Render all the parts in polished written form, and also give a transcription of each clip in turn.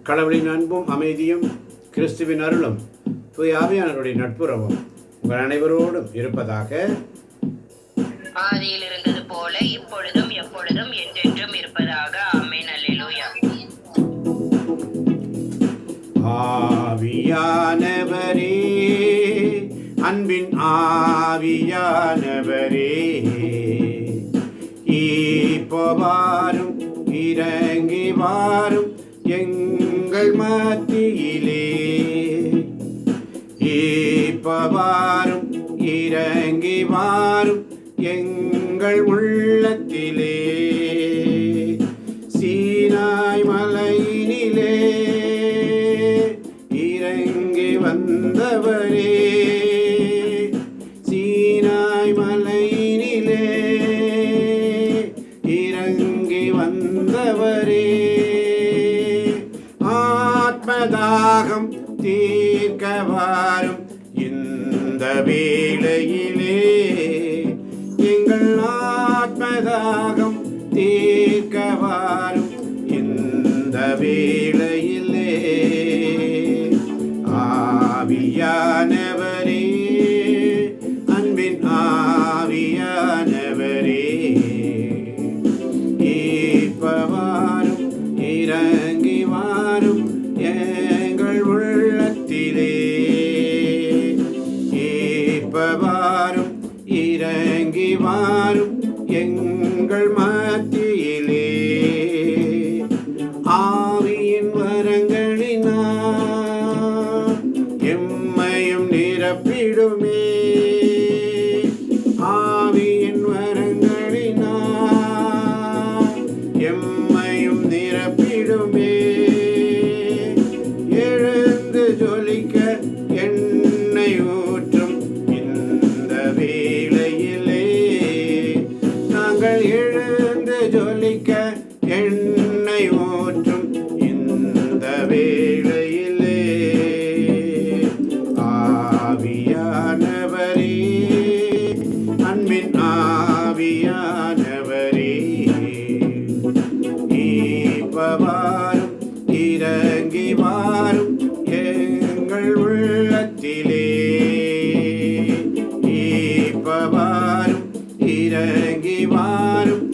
கடவுளின் அன்பும் அமைதியும் கிறிஸ்துவின் அருளும் தூய ஆவியானவருடைய நட்புறவும் உங்கள் அனைவரோடும் இருப்பதாக. ஆதியில் இருந்தது போல இப்பொழுதும் எப்பொழுதும் என்றென்றும் இருப்பதாக. ஆமென். அல்லேலூயா. ஆவியானவரே, அன்பின் ஆவியானவரே, இப்போ வாரும், இறங்கி வாரும் எங்கள் மத்தியிலே. இப்போ வாரும், இறங்கி வாரும் எங்கள் உள்ளத்திலே. சீனாய் மலையினிலே இறங்கி வந்தவரே, சீனாய் மலையினிலே இறங்கி வந்தவரே. ஆத்மதாகம் தீர்க்க வாரும் இந்த வேளையிலே. எங்கள் ஆத்மதாகம் தீர்க்க வாரும் இந்த வேளையிலே. ஆவியானவரே, அன்பின் ஆவியானவரே, இப்ப வாரும், இறங்கி வாரும் எங்கள் உள்ளத்திலே. இப்ப வாரும், இறங்கி வாரும் எங்கள் மத்தியிலே. ஆவியின் வரங்களினால் எம்மையும் நிரப்பிடுமே. ஆவியின் வரங்களினால் எம்மையும் நிரப்பிடுமே. எழுந்து ஜொலிக்க எண்ணெய் ஊற்றும் இந்த வேளையிலே. நாங்கள் எழுந்து ஜொலிக்க எண்ணெய் ஊற்றும் இந்த வேளையிலே. ஆவியானவரே, அன்பின் ஆவியானவரே, இப்ப வாரும், இறங்கி வாரும் எங்கள் உள்ளத்திலே. இப்ப வாரும், இறங்கி வாரும்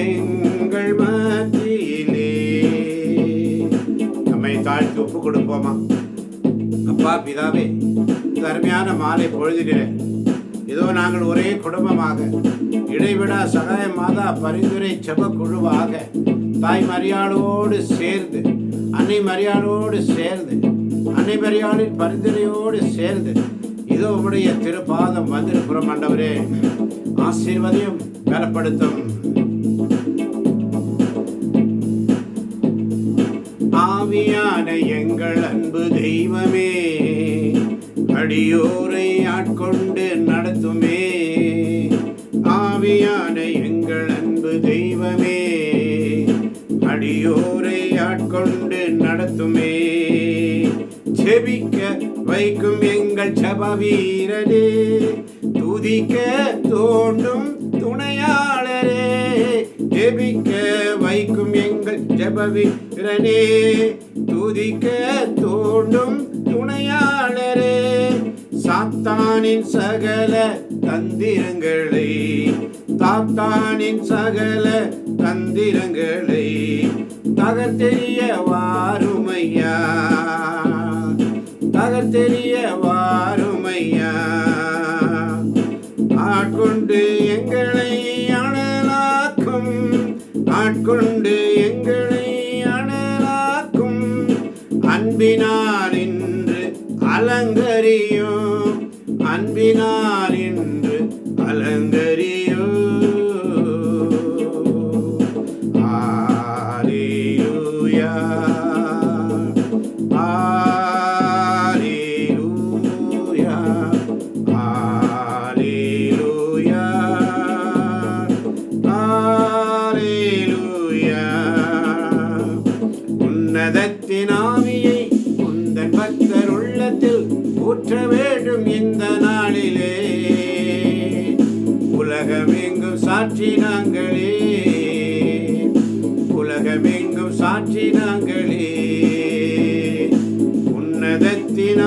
எங்கள் மத்தியிலே. நம்மை தாழ்த்தி ஒப்பு கொடுப்போமா? அப்பா பிதாவே, அருமையான மாலை பொழுதிலே இதோ நாங்கள் ஒரே குடும்பமாக, இடைவிடா சகாய மாதா பரிந்துரை செப குழுவாக, தாய் மரியாளோடு சேர்ந்து, அன்னை மரியாளோடு சேர்ந்து, அன்னை மரியாளின் பரிந்துரையோடு சேர்ந்து இதோ உடைய திருப்பாதம் வந்திருக்கிறோம். ஆண்டவரே, ஆசீர்வதியும், பலப்படுத்தும். ஆவியான எங்கள் அன்பு தெய்வமே, அடியோரை ஆட்கொண்டு நடத்துமே. ஆவியான எங்கள் அன்பு தெய்வமே, அடியோரை ஆட்கொண்டு நடத்துமே. ஜெபிக்க வைக்கும் எங்கள் ஜெப வீரரே, துதிக்க தோண்டும் துணையாளரே. ஜெபிக்க வைக்கும் எங்கள் ஜெப வீரனே, துதிக்க தோண்டும் துணையாளரே. சாத்தானின் சகல தந்திரங்களை, சாத்தானின் சகல தந்திரங்களை தகர்த்தெறிய வாருமையா, தகர்த்தெறிய வாருமையா. ஆட்கொண்டு எங்களை அனலாக்கும், ஆட்கொண்டு எங்களை அனலாக்கும். அன்பினார் இன்று அலங்கரியும், அன்பினார் இன்று அலங்கரியும். ஆலேலூயா, ஆலேலூயா, ஆலேலூயா, ஆலேலூயா. உன்னதத்தின் ஆவியை உந்தன் பக்தர் உள்ளத்தில் ஊற்ற வேண்டும் இந்த நாளிலே. உலகமெங்கும் சாட்சி நாங்களே, உலகமெங்கும் சாட்சி நாங்களே.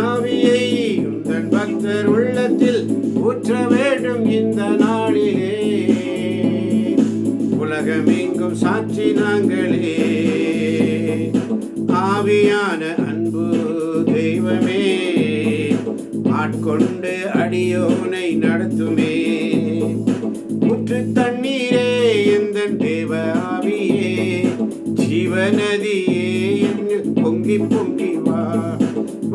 ஆவியை உந்தன் பக்தர் உள்ளத்தில் ஊற்ற வேண்டும் இந்த நாளிலே. உலகமெங்கும் சாட்சி நாங்களே. ஆவியான அன்பு தெய்வமே, ஆட்கொண்டு அடியோனை நடத்துமே. ஊற்று தண்ணீரே எந்தன் தேவ ஆவியே, ஜீவநதியே என்னில் பொங்கி பொங்கி வா.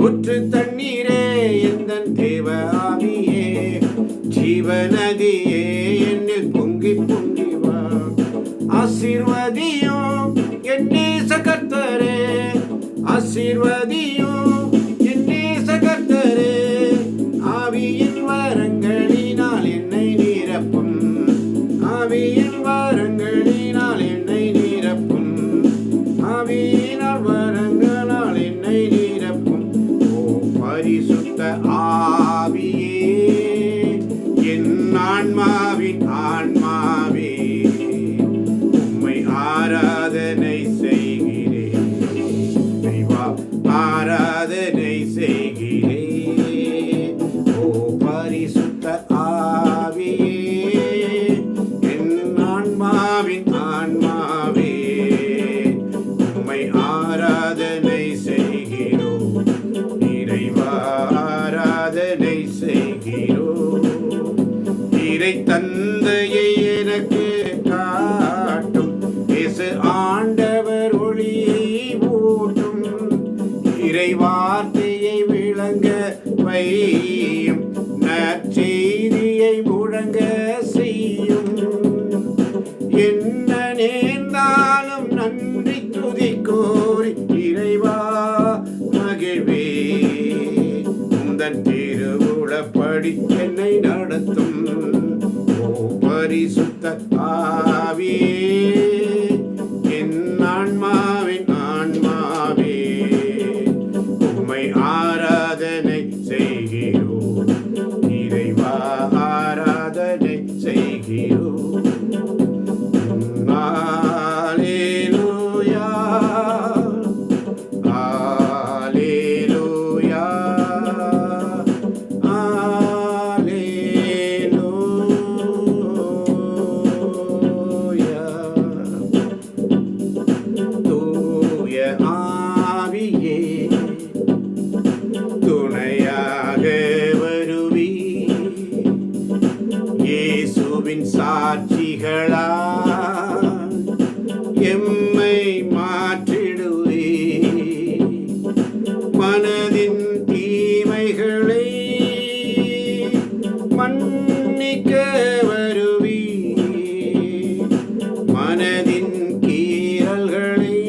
ஊற்று தண்ணீரே எந்தன் தேவ ஆவியே, ஜீவநதியே என்னில் பொங்கி பொங்கி வா. ஆசீர்வதியும் என் நேச கர்த்தரே, ஆசீர்வதியும் என் நேச கர்த்தரே. ஆவியின் வரங்களினால் என்னை நிரப்பும், ஆவியின் வரங்களினால் என்னை நிரப்பும், ஆவியினால் வரங்களால் என்னை நிரப்பும். ஓ பரிசுத்த ஆவியே, என் ஆன்மாவின் ஆன்மாவே, உம்மை ஆராதனை செய்கிறேன். தெய்வா ஆராதனை செய்கிறேன். ஓ பரிசுத்த ஆவியே, என் ஆன்மாவின் ஆன்மாவே, உம்மை ஆராதனை செய்கிறோம். இறைவா ஆராதனை செய்கிறோம். இறை தந்தையை எனக்கு காட்டும், இயேசு ஆண்டவர் ஒளியை ஊட்டும். இறை வார்த்தையை விளங்க வையும், நற்செய்தியை முழங்க செய்யும். என்ன நேர்ந்தாலும் நன்றி துதி கோரி இறைவா மகிழ்வே. உந்தன் திருவுளப்படி என்னை நடத்தும். ஓ பரிசுத்த ஆவியே, என் ஆன்மாவின் ஆன்மாவே, உம்மை ஆராதனை செய்கிறோம். இறைவா ஆராதனை செய்கிறோம். அல்லேலூயா, அல்லேலூயா, அல்லேலூயா. தூய ஆவியே, துணையாக வருவி. இயேசுவின் சாட்சிகளா எம்மை மாற்றிடுவே. மனதின் தீமைகளை மன்னிக்க வருவி. மனதின் கீறல்களை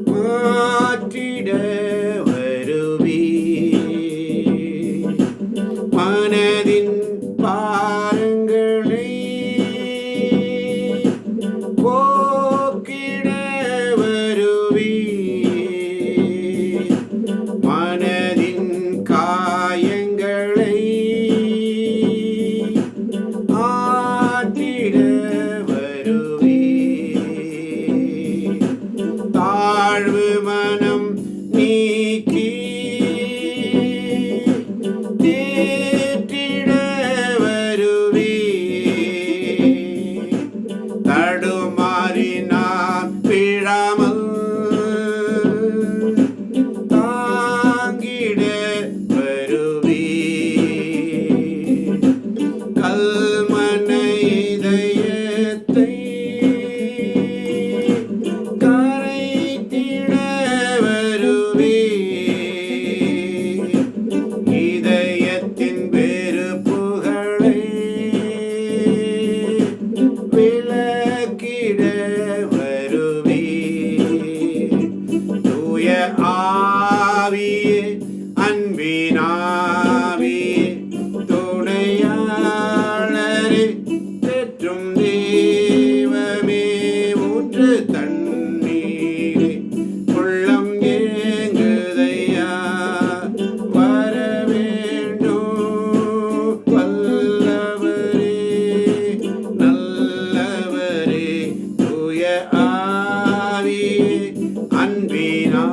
மாற்றிட வருவி. மனதின் பாரங்களை போக்கிட வருவி. மனதின் காயங்களை ஆற்றிட வருவி. தாழ்வு மனம் நீக்கி தேற்றிட வருவி. தடுமாறி நான் விழாமல் தாங்கிட வருவி. கல்மன இதயத்தை கரைத்திட வருவி. இதயத்தின் வெறுப்புகளை விலக்கிட வருவி. தூய ஆவியே, அன்பினாவியே, துணையாளரே, தேற்றும் தெய்வமே, ஊற்று தண்ணீரே, உள்ளம் ஏங்குதையா வர வேண்டும். வல்லவரே, நல்லவரே, தூய ஆவியே, அன்பினாவியே,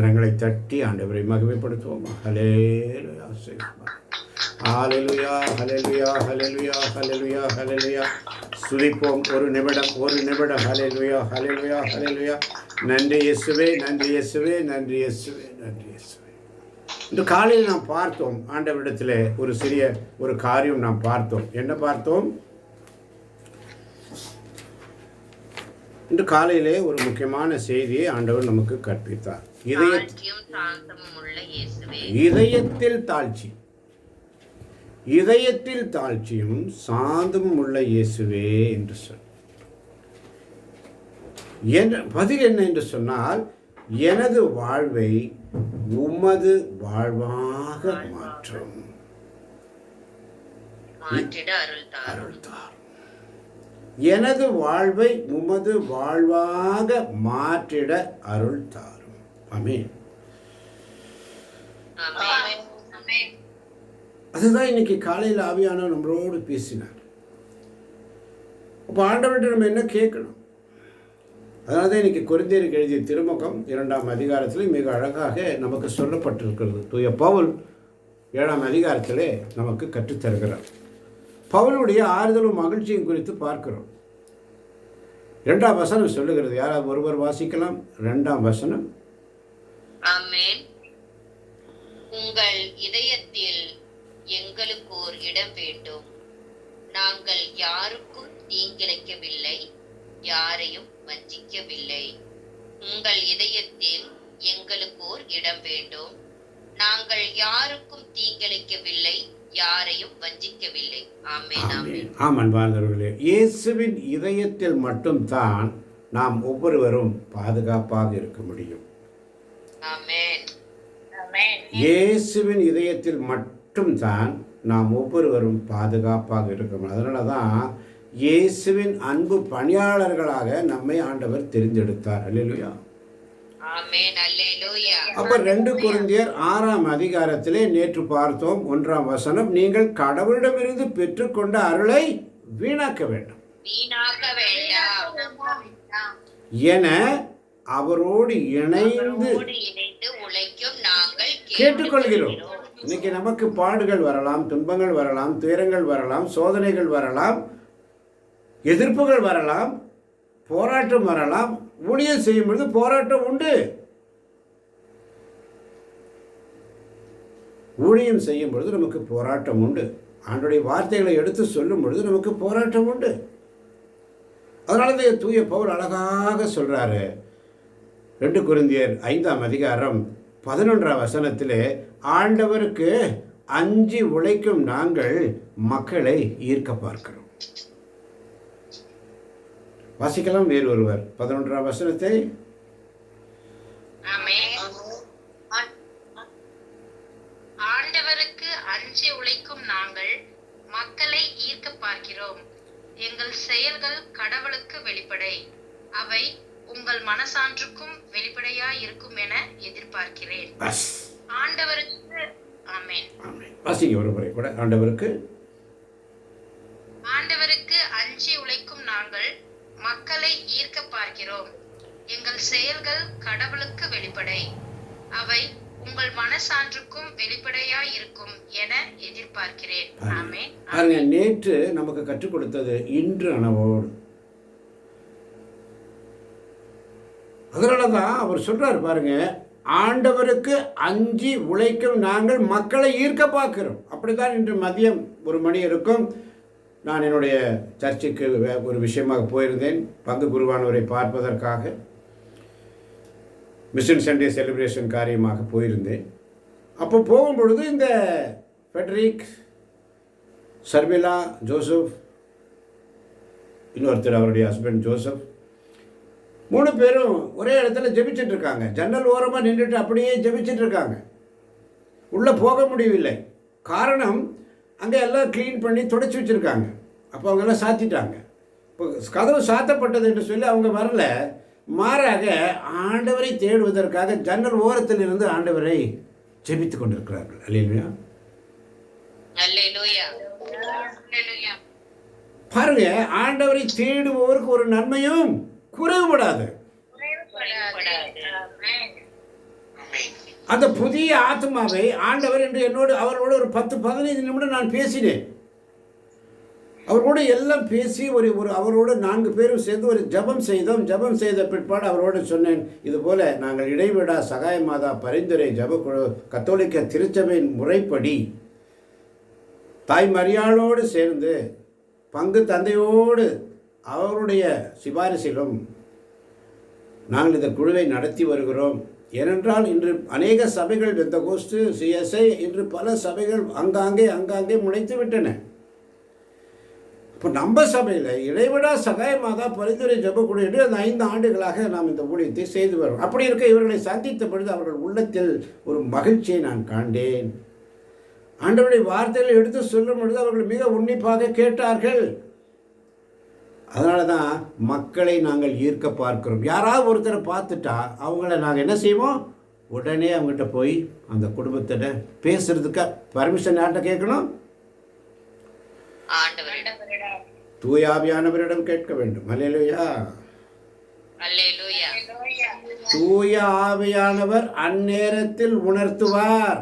கரங்களை தட்டி ஆண்டவரை மகிமைப்படுத்துவோம். ஹல்லேலூயா ஹல்லேலூயா ஹல்லேலூயா ஹல்லேலூயா ஹல்லேலூயா ஹல்லேலூயா. சுதிப்போம் ஒரு நிமிடம் ஹல்லேலூயா ஹல்லேலூயா ஹல்லேலூயா. நன்றி இயேசுவே, நன்றி இயேசுவே, நன்றி இயேசுவே, நன்றி இயேசுவே. இன்று காலையில் நாம் பார்த்தோம், ஆண்டவரிடத்தில் ஒரு சிறிய ஒரு காரியம் நாம் பார்த்தோம். என்ன பார்த்தோம்? இன்று காலையிலே ஒரு முக்கியமான செய்தியை ஆண்டவர் நமக்கு கற்பித்தார். இதயத்தில் தாழ்ச்சி, இதயத்தில் தாழ்ச்சியும் சாந்தமும் உள்ள இயேசுவே என்று சொல். பதில் என்ன என்று சொன்னால், எனது வாழ்வை உமது வாழ்வாக மாற்றும் அருள்தார். எனது வாழ்வை உமது வாழ்வாக மாற்றிட அருள் தாரும். ஆமென். அதுதான் இன்னைக்கு காலையில் ஆவியானவர் நம்மளோடு பேசினார். அப்போ ஆண்டவர்கிட்ட நம்ம என்ன கேட்கணும்? அதனால தான் இன்னைக்கு கொரிந்தியருக்கு எழுதிய திருமுகம் 2ஆம் அதிகாரத்தில் மிக அழகாக நமக்கு சொல்லப்பட்டிருக்கிறது. தூய பவுல் 7ஆம் அதிகாரத்திலே நமக்கு கற்றுத்தருகிறார். பவுலுடைய ஆறுதலும் மகிழ்ச்சியும் குறித்து பார்க்கிறோம். 2ஆம் வசனம் சொல்லுகிறது. யாராவது ஒருவர் வாசிக்கலாம்? 2ஆம் வசனம். ஆமென். உங்கள் இதயத்தில் எங்களுக்கு ஓர் இடம் வேண்டும். நாங்கள் யாருக்கும் தீங்கிழைக்கவில்லை, யாரையும் வஞ்சிக்கவில்லை. உங்கள் இதயத்தில் எங்களுக்கு ஓர் இடம் வேண்டும். நாங்கள் யாருக்கும் தீங்கிழைக்கவில்லை, யாரையும் வஞ்சிக்கவில்லை. ஆமென். ஆமென். ஆமாம் வாழ்ந்தவர்களே, இயேசுவின் இதயத்தில் மட்டும்தான் நாம் ஒவ்வொருவரும் பாதுகாப்பாக இருக்க முடியும். ஆமென். இயேசுவின் இதயத்தில் மட்டும்தான் நாம் ஒவ்வொருவரும் பாதுகாப்பாக இருக்க முடியும். அதனால தான் இயேசுவின் அன்பு பணியாளர்களாக நம்மை ஆண்டவர் தெரிந்தெடுத்தார். அல்லேலூயா. அப்ப 2 கொரிந்தியர் 6ஆம் அதிகாரத்திலே நேற்று பார்த்தோம் 1ஆம் வசனம், நீங்கள் கடவுளிடமிருந்து பெற்றுக்கொண்ட அருளை வீணாக்க வேண்டாம் என அவரோடு இணைந்து கேட்டுக்கொள்கிறோம். இன்னைக்கு நமக்கு பாடுகள் வரலாம், துன்பங்கள் வரலாம், துயரங்கள் வரலாம், சோதனைகள் வரலாம், எதிர்ப்புகள் வரலாம், போராட்டம் வரலாம். ஊழியம் செய்யும் பொழுது போராட்டம் உண்டு. ஊழியம் செய்யும் பொழுது நமக்கு போராட்டம் உண்டு. ஆண்டவருடைய வார்த்தைகளை எடுத்து சொல்லும் பொழுது நமக்கு போராட்டம் உண்டு. அதனால தான் தூய பவுல் அழகாக சொல்றாரு. 2 கொரிந்தியர் 5ஆம் அதிகாரம் 11ஆம் வசனத்திலே, ஆண்டவருக்கு அஞ்சி உழைக்கும் நாங்கள் மக்களை ஈர்க்க பார்க்கிறோம். வாசிக்கலாம் வேறு ஒருவர் 11ஆம் வசனத்தை. ஆண்டவருக்கு அஞ்சி உழைக்கும் நாங்கள் மக்களை ஈர்க்க பார்க்கிறோம். எங்கள் செயல்கள் கடவுளுக்கு வெளிப்படை, அவை உங்கள் மனசான்றுக்கும் வெளிப்படையா இருக்கும் என எதிர்பார்க்கிறேன். ஆண்டவருக்கு ஆமென். வாசிங்க ஒரு முறை கூட. ஆண்டவருக்கு அஞ்சி உழைக்கும் நாங்கள் மக்களை ஈர்க்க பார்க்கிறோம். எங்கள் செயல்கள் கடவுளுக்கு வெளிப்படை, அவை உங்கள் மனசான்றுக்கும் வெளிப்படையா இருக்கும் என எதிர்பார்க்கிறேன். ஆமென். பாருங்க, நேற்று நமக்கு கற்றுக் கொடுத்தது இன்று அனவோடு. அதனாலதான் அவர் சொல்றாரு பாருங்க, ஆண்டவருக்கு அஞ்சி உழைக்கும் நாங்கள் மக்களை ஈர்க்க பார்க்கிறோம். அப்படித்தான் இன்று மதியம் 1 மணி இருக்கும். நான் என்னுடைய சர்ச்சுக்கு ஒரு விஷயமாக போயிருந்தேன், பங்கு குருவானவரை பார்ப்பதற்காக. மிஷன் சண்டே செலிப்ரேஷன் காரியமாக போயிருந்தேன். அப்போ போகும்பொழுது இந்த ஃபெட்ரிக், சர்மிளா, ஜோசப், இன்னொருத்தர் அவருடைய ஹஸ்பண்ட் ஜோசப், 3 பேரும் ஒரே இடத்துல ஜெபிச்சுட்டு இருக்காங்க. ஜன்னல் ஓரமாக நின்றுட்டு அப்படியே ஜெபிச்சுட்டு இருக்காங்க. உள்ளே போக முடியவில்லை. காரணம், அங்கே எல்லாம் க்ளீன் பண்ணி துடைச்சி வச்சுருக்காங்க. அப்போ அவங்கெல்லாம் சாத்திட்டாங்க. இப்போ கதவு சாத்தப்பட்டது என்று சொல்லி அவங்க வரல. மாறாக ஆண்டவரை தேடுவதற்காக ஜன்னல் ஓரத்தில் இருந்து ஆண்டவரை ஜெபித்து கொண்டிருக்கிறார்கள். அல்லேலூயா. பாருங்க, ஆண்டவரை தேடுபவருக்கு ஒரு நன்மையும் குறைவுபடாது. அந்த புதிய ஆத்மாவை ஆண்டவர் என்று அவரோடு ஒரு 10-15 நிமிடம் நான் பேசினேன். அவரோடு எல்லாம் பேசி அவரோடு 4 பேரும் சேர்ந்து ஒரு ஜெபம் செய்தோம். ஜெபம் செய்த பிற்பாடு அவரோடு சொன்னேன், இதுபோல நாங்கள் இடைவிடா சகாய மாதா பரிந்துரை ஜெபக்குழு கத்தோலிக்க திருச்சபையின் முறைப்படி தாய் மரியாளோடு சேர்ந்து பங்கு தந்தையோடு அவருடைய சிபாரிசிலும் நாங்கள் இந்த குழுவை நடத்தி வருகிறோம். ஏனென்றால் இன்று அநேக சபைகள் பெந்தகோஸ்து, சிஎஸ்ஐ, இன்று பல சபைகள் அங்காங்கே முளைத்து விட்டன. இப்போ நம்ம சபையில் இடைவிடா சகாய மாதா பரிந்துரை ஜெபக்குழு என்று அந்த 5 ஆண்டுகளாக நாம் இந்த ஊழியத்தை செய்து வரோம். அப்படி இருக்க இவர்களை சந்தித்த பொழுது அவர்கள் உள்ளத்தில் ஒரு மகிழ்ச்சியை நான் காண்டேன். ஆண்டவருடைய வார்த்தைகளை எடுத்து சொல்லும் பொழுது அவர்கள் மிக உன்னிப்பாக கேட்டார்கள். அதனால தான் மக்களை நாங்கள் ஈர்க்க பார்க்கிறோம். யாராவது ஒருத்தரை பார்த்துட்டா அவங்கள நாங்கள் என்ன செய்வோம், உடனே அவங்ககிட்ட போய் அந்த குடும்பத்திட்ட பேசுறதுக்கு பர்மிஷன் யார்கிட்ட கேட்கணும்? தூய ஆவியானவரிடம் கேட்க வேண்டும். அல்லேலூயா. தூய ஆவியானவர் அந்நேரத்தில் உணர்த்துவார்.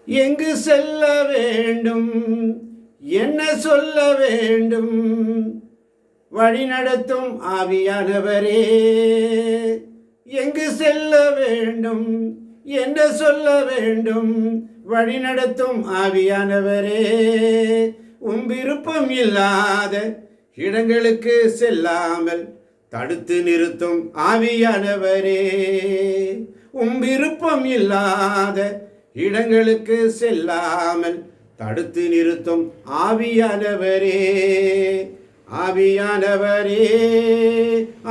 எங்கு செல்ல வேண்டும், என்ன சொல்ல வேண்டும், வழிநடத்தும் ஆவியானவரே. எங்கு செல்ல வேண்டும், என்ன சொல்ல வேண்டும், வழிநடத்தும் ஆவியானவரே. விருப்பம் இல்லாத இடங்களுக்கு செல்லாமல் தடுத்து நிறுத்தும் ஆவியானவரே. விருப்பம் இல்லாத இடங்களுக்கு செல்லாமல் தடுத்து நிறுத்தும் ஆவியானவரே. ஆவியானவரே,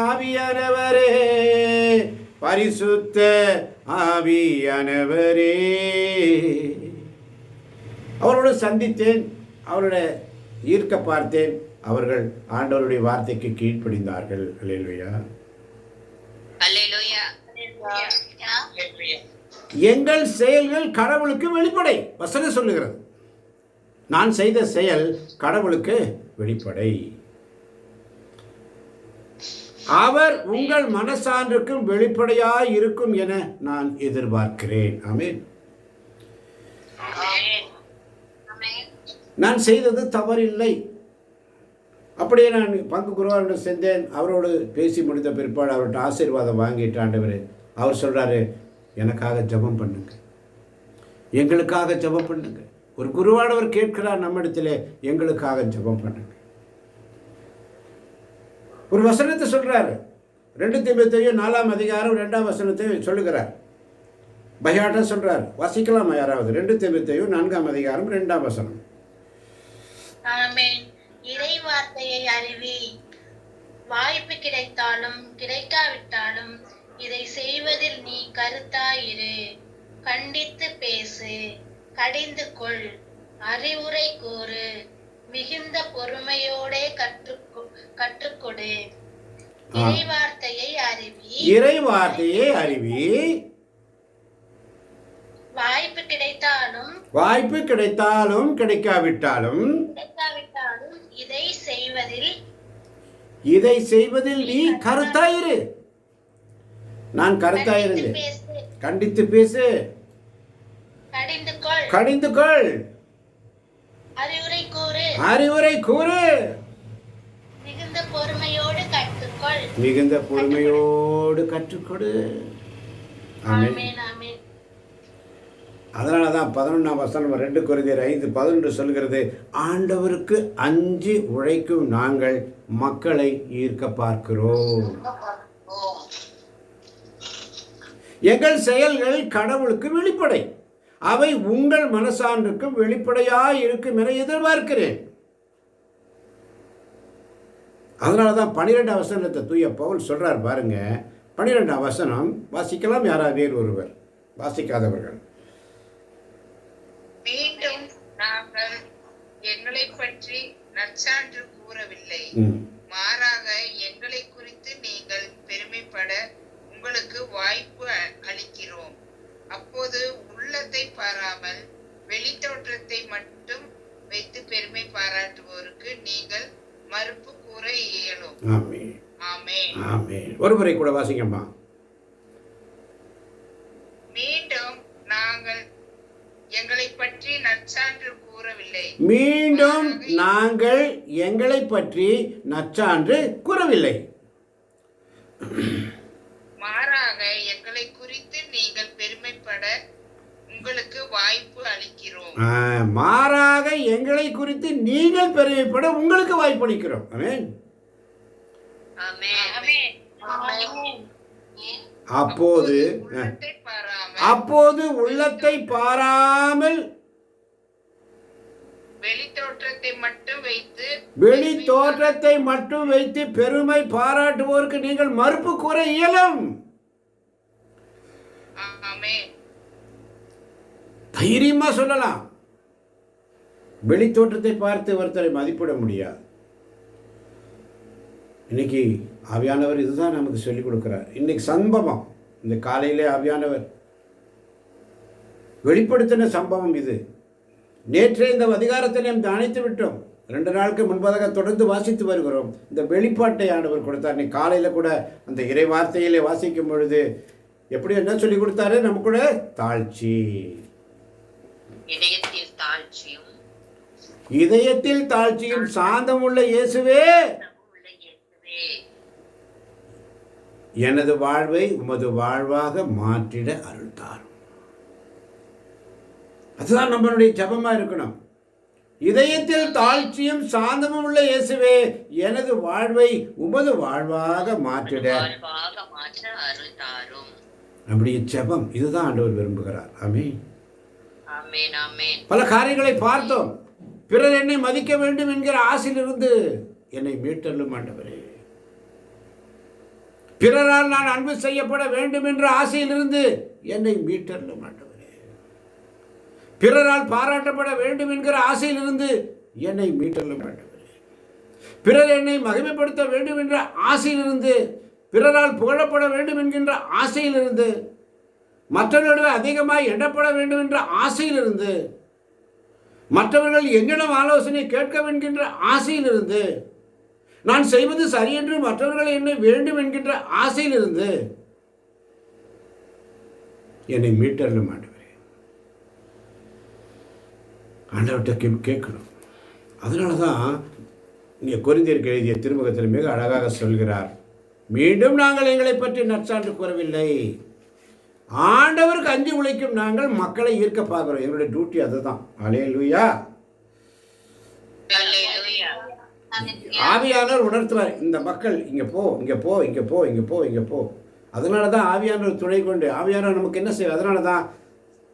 ஆவியானவரே, பரிசுத்த ஆவியானவரே. அவரோடு சந்தித்தேன், அவருடைய ஈர்க்க பார்த்தேன். அவர்கள் ஆண்டவருடைய வார்த்தைக்கு கீழ்ப்படிந்தார்கள். அல்லேலூயா. எங்கள் செயல்கள் கடவுளுக்கு வெளிப்படை. வசனம் சொல்லுகிறது, நான் செய்த செயல் கடவுளுக்கு வெளிப்படை. அவர் உங்கள் மனசான்றுக்கும் வெளிப்படையாய் இருக்கும் என நான் எதிர்பார்க்கிறேன். ஆமென். நான் செய்தது தவறில்லை. அப்படியே நான் பங்கு குருவாரிடம் சென்றேன். அவரோடு பேசி முடித்த பிற்பாடு அவர்கிட்ட ஆசீர்வாதம் வாங்கிட்டு ஆண்டவர் அவர் சொல்கிறாரு, எனக்காக ஜெபம் பண்ணுங்க, எங்களுக்காக ஜெபம் பண்ணுங்க. ஒரு குருவானவர் கேட்கிறார் நம்மிடத்திலே, எங்களுக்காக ஜெபம் பண்ணுங்க. ஒரு வசனத்தை சொல்றாரு, 2 தீமோத்தேயு 4ஆம் அதிகாரம் 2ஆம் வசனத்தை சொல்லுகிறார். பையாட்டம் சொல்றார். வாசிக்கலாமா யாராவது? 2 தீமோத்தேயு 4ஆம் அதிகாரம் 2ஆம் வசனம். ஆமென். இறை வார்த்தையை அறிவி, வாய்ப்பு கிடைத்தாலும் கிடைக்காவிட்டாலும் இதை செய்வதில் நீ கருத்தாயிரு. கண்டித்து பேசு, கடிந்து கொள், அறிவுரை கூறு, மிகுந்த பொறுமையோடே கற்றுக்கொடு. இறை வார்த்தையை அறிவி, வாய்ப்பு கிடைத்தாலும் கிடைக்காவிட்டாலும் இதை செய்வதில் நீ கருத்தாயிரு. நான் கருத்தாயிருந்தேன். கண்டித்து பேசு, கடிந்து கொள், அறிவுரை கூறு, மிகுந்த பொறுமையோடு கற்றுக்கொடு. ஆமென். அதனால தான் 11ஆம் வசனம் 2 கொரிந்தியர் 5:11 சொல்கிறது, ஆண்டவருக்கு அஞ்சி உழைக்கும் நாங்கள் மக்களை ஈர்க்க பார்க்கிறோம். எங்கள் செயல்கள் கடவுளுக்கு வெளிப்படை, அவை உங்கள் மனசான்றுக்கு வெளிப்படையாய் இருக்கும் என எதிர்பார்க்கிறேன். அதனால தான் 12ஆம் வசனத்தை தூய பவுல் சொல்றார் பாருங்க. 12ஆம் வசனம் வாசிக்கலாம் யாராவது வேறு ஒருவர்? வாசிக்காதவர்கள். மீண்டும் நாங்கள் எங்களை பற்றி நற்சான்று கூறவில்லை, மாறாக எங்களை குறித்து நீங்கள் பெருமைப்பட உங்களுக்கு வாய்ப்பு அளிக்கிறோம். அப்போது உள்ளத்தை பாராமல் வெளித்தோற்றத்தை மட்டும் வைத்து பெருமை பாராட்டுவோருக்கு நீங்கள் மறுப்பு கூற இயலும். ஆமென். ஆமென். ஒரு முறை கூட வாசிங்கம்மா. மீண்டும் நாங்கள் எங்களை பற்றி நற்சான்று கூறவில்லை. மீண்டும் நாங்கள் எங்களை பற்றி நற்சான்று கூறவில்லை. மாறாக எங்களை குறித்து நீங்கள் பெருமைப்பட உங்களுக்கு வாய்ப்பு அளிக்கிறோம். மாறாக எங்களை குறித்து நீங்கள் பெருமைப்பட உங்களுக்கு வாய்ப்பு அளிக்கிறோம். ஆமென். அப்போது உள்ளத்தை பாராமல் வெளி தோற்றத்தை மட்டும் வைத்து பெருமை பாராட்டுவோருக்கு நீங்கள் மறுப்பு கூற இயலும். தைரியமா சொல்லலாம். வெளி தோற்றத்தை பார்த்து ஒருத்தரை மதிப்பிட முடியாது. இன்னைக்கு ஆவியானவர் இதுதான் நமக்கு சொல்லிக் கொடுக்கிறார். இன்னைக்கு சம்பவம், இந்த காலையிலே ஆவியானவர் வெளிப்படுத்தின சம்பவம் இது. நேற்றே இந்த அதிகாரத்தை நாம் தியானித்து விட்டோம். 2 நாளுக்கு முன்பதாக தொடர்ந்து வாசித்து வருகிறோம். இந்த வெளிப்பாட்டை ஆண்டவர் கொடுத்தார். இன்னைக்கு காலையில் கூட அந்த இறை வார்த்தையிலே வாசிக்கும் பொழுது எப்படி என்ன சொல்லி கொடுத்தாரு? நம்ம கூட தாழ்ச்சி, இதயத்தில் தாழ்ச்சியும் சாந்தம் உள்ள இயேசுவே எனது வாழ்வை உமது வாழ்வாக மாற்றிட அருள் தாரும். அதுதான் நம்மளுடைய ஜெபமா இருக்கணும். இதயத்தில் தாழ்ச்சியும் சாந்தமும் உள்ள இயேசுவே எனது வாழ்வை உமது வாழ்வாக மாற்றிட அருள் தாரும். நம்முடைய ஜெபம் இதுதான் ஆண்டவர் விரும்புகிறார். ஆமென். ஆமென். ஆமென். பல காரியங்களை பார்த்தோம். பிறர் என்னை மதிக்க வேண்டும் என்கிற ஆசையிலிருந்து என்னை மீட்டலும் ஆண்டவரே. பிறரால் நான் அன்பு செய்யப்பட வேண்டும் என்ற ஆசையிலிருந்து என்னை மீட்டலும் ஆண்டவரே. பிறரால் பாராட்டப்பட வேண்டும் என்கிற ஆசையிலிருந்து என்னை மீட்டலும் ஆண்டவரே. பிறர் என்னை மகிமைப்படுத்த வேண்டும் என்ற ஆசையிலிருந்து, பிறரால் புகழப்பட வேண்டும் என்கின்ற ஆசையிலிருந்து, மற்றவர்களிடம் அதிகமாக எண்ணப்பட வேண்டும் என்ற ஆசையிலிருந்து, மற்றவர்கள் என்னிடம் ஆலோசனை கேட்க என்கின்ற ஆசையிலிருந்து, நான் செய்வது சரியென்று மற்றவர்கள் என்னை வேண்டும் என்கின்ற ஆசையிலிருந்து என்னை மீட்டலும் ஆண்டவரே. ஆண்டவர்கிட்ட கேட்கணும். அதனால தான் இங்கே கொரிந்தியருக்கு எழுதிய திருமுகத்தில் மிக அழகாக சொல்கிறார், மீண்டும் நாங்கள் எங்களை பற்றி நற்சான்று கூறவில்லை. ஆண்டவருக்கு அஞ்சு உழைக்கும் நாங்கள் மக்களை ஈர்க்க பார்க்கிறோம். எங்களுடைய டியூட்டி அதுதான். அல்லேலூயா. ஆவியானவர் உணர்த்துவார், இந்த மக்கள் இங்கே போ, இங்கே போ, இங்கே போ, இங்கே போ, இங்கே போ. அதனால தான் ஆவியானவர் துணை கொண்டு ஆவியானவர் நமக்கு என்ன செய்யும்? அதனால தான்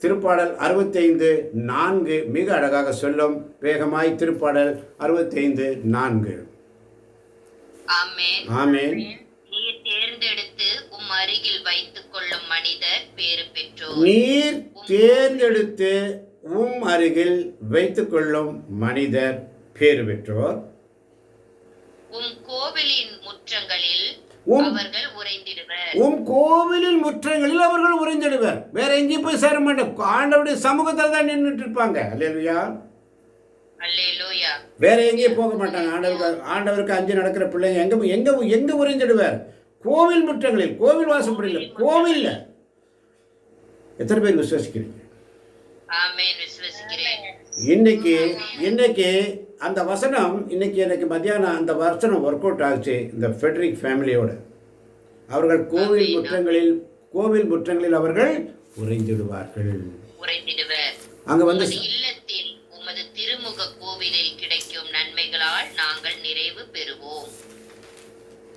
திருப்பாடல் 65:4 மிக அழகாக சொல்லும். வேகமாய் திருப்பாடல் 65:4. ஆமென். ஆமென். நீர் தேர்ந்தெடுத்து உம் அருகில் வைத்துக் கொள்ளும் மனிதர் பேறு பெற்றோர். நீர் தேர்ந்தெடுத்து உம் அருகில் வைத்துக் கொள்ளும் மனிதர் பேறு பெற்றோர். உம் கோவிலின் முற்றங்களில் அவர்கள் உறைந்திடுவர். உம் கோவிலின் முற்றங்களில் அவர்கள் உறைந்திடுவர். வேற எங்கேயும் போய் சேர மாட்டோம். ஆண்டவருடைய சமூகத்தில் தான் நின்றுட்டு இருப்பாங்க. அல்லேலூயா. அல்லேலூயா. வேற எங்கேயும் போக மாட்டாங்க. ஆண்டவருக்கு அஞ்சு நடக்கிற பிள்ளைங்க எங்க எங்க எங்க உறைஞ்சிடுவார்? கோவில் முற்றங்களில். கோவில் வாசப்படியில், கோவில்ல. எத்தனை பேர் விசுவாசிக்கிறீங்க? ஆமென். விசுவாசிக்கிறேன். இன்னைக்கு அந்த வசனம் இன்னைக்கு எனக்கு மத்தியானம் அந்த வசனம் ஒர்க் அவுட் ஆச்சு. இந்த ஃபெட்ரிக் ஃபேமிலியோட அவர்கள் கோவில் முற்றங்களில் அவர்கள் உறைந்திடுவார்கள். அங்க வந்து இல்லத்தில் உமது திருமுக கோவிலில் கிடைக்கும் நன்மைகளால் நாங்கள் நிறைவு பெறுவோம்.